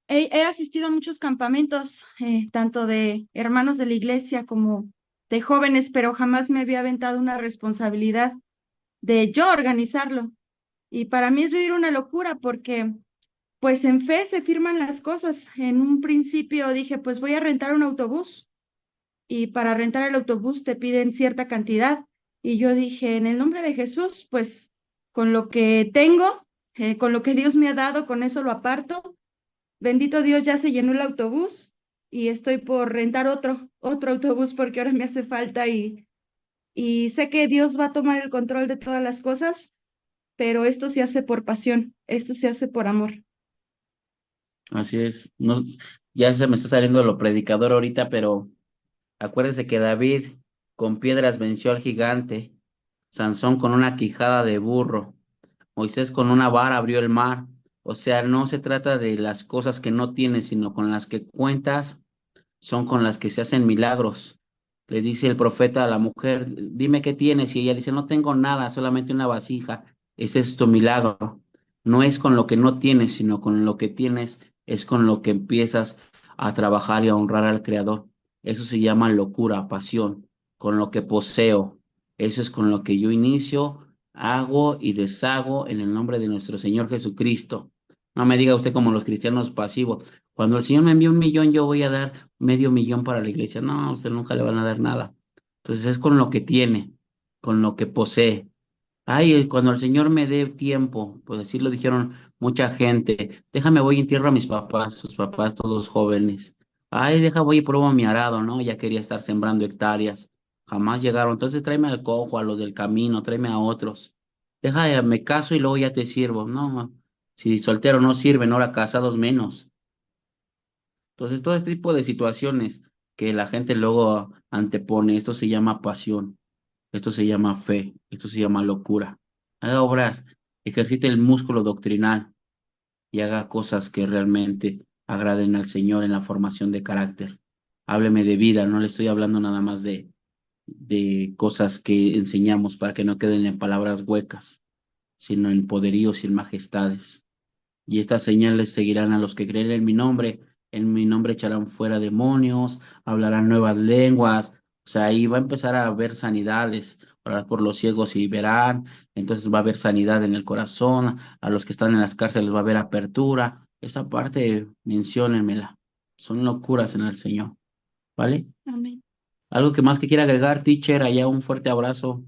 he asistido a muchos campamentos, tanto de hermanos de la iglesia como de jóvenes, pero jamás me había aventado una responsabilidad de yo organizarlo. Y para mí es vivir una locura porque pues en fe se firman las cosas. En un principio dije, pues voy a rentar un autobús y para rentar el autobús te piden cierta cantidad. Y yo dije, en el nombre de Jesús, pues con lo que tengo, con lo que Dios me ha dado, con eso lo aparto. Bendito Dios, ya se llenó el autobús y estoy por rentar otro autobús porque ahora me hace falta y sé que Dios va a tomar el control de todas las cosas, pero esto se hace por pasión, esto se hace por amor. Así es. No, ya se me está saliendo lo predicador ahorita, pero acuérdese que David con piedras venció al gigante, Sansón con una quijada de burro, Moisés con una vara abrió el mar. O sea, no se trata de las cosas que no tienes, sino con las que cuentas, son con las que se hacen milagros. Le dice el profeta a la mujer, dime qué tienes, y ella dice, no tengo nada, solamente una vasija. Ese es tu milagro. No es con lo que no tienes, sino con lo que tienes, es con lo que empiezas a trabajar y a honrar al Creador. Eso se llama locura, pasión, con lo que poseo. Eso es con lo que yo inicio, hago y deshago en el nombre de nuestro Señor Jesucristo. No me diga usted como los cristianos pasivos. Cuando el Señor me envía 1 millón, yo voy a dar medio millón para la iglesia. No, a usted nunca le van a dar nada. Entonces es con lo que tiene, con lo que posee. Ay, cuando el Señor me dé tiempo, pues así lo dijeron mucha gente. Déjame, voy y entierro a mis papás, sus papás todos jóvenes. Ay, voy y pruebo mi arado, ¿no? Ya quería estar sembrando hectáreas. Jamás llegaron. Entonces tráeme al cojo, a los del camino, tráeme a otros. Me caso y luego ya te sirvo. No, si soltero no sirven, ahora casados menos. Entonces, todo este tipo de situaciones que la gente luego antepone, esto se llama pasión, esto se llama fe, esto se llama locura. Haga obras, ejercite el músculo doctrinal y haga cosas que realmente agraden al Señor en la formación de carácter. Hábleme de vida, no le estoy hablando nada más de cosas que enseñamos para que no queden en palabras huecas, sino en poderíos y en majestades. Y estas señales seguirán a los que creen en mi nombre echarán fuera demonios, hablarán nuevas lenguas, o sea, ahí va a empezar a haber sanidades, orar por los ciegos y verán, entonces va a haber sanidad en el corazón, a los que están en las cárceles va a haber apertura, esa parte menciónenmela, son locuras en el Señor, ¿vale? Amén. ¿Algo que más que quiera agregar, teacher? Allá un fuerte abrazo.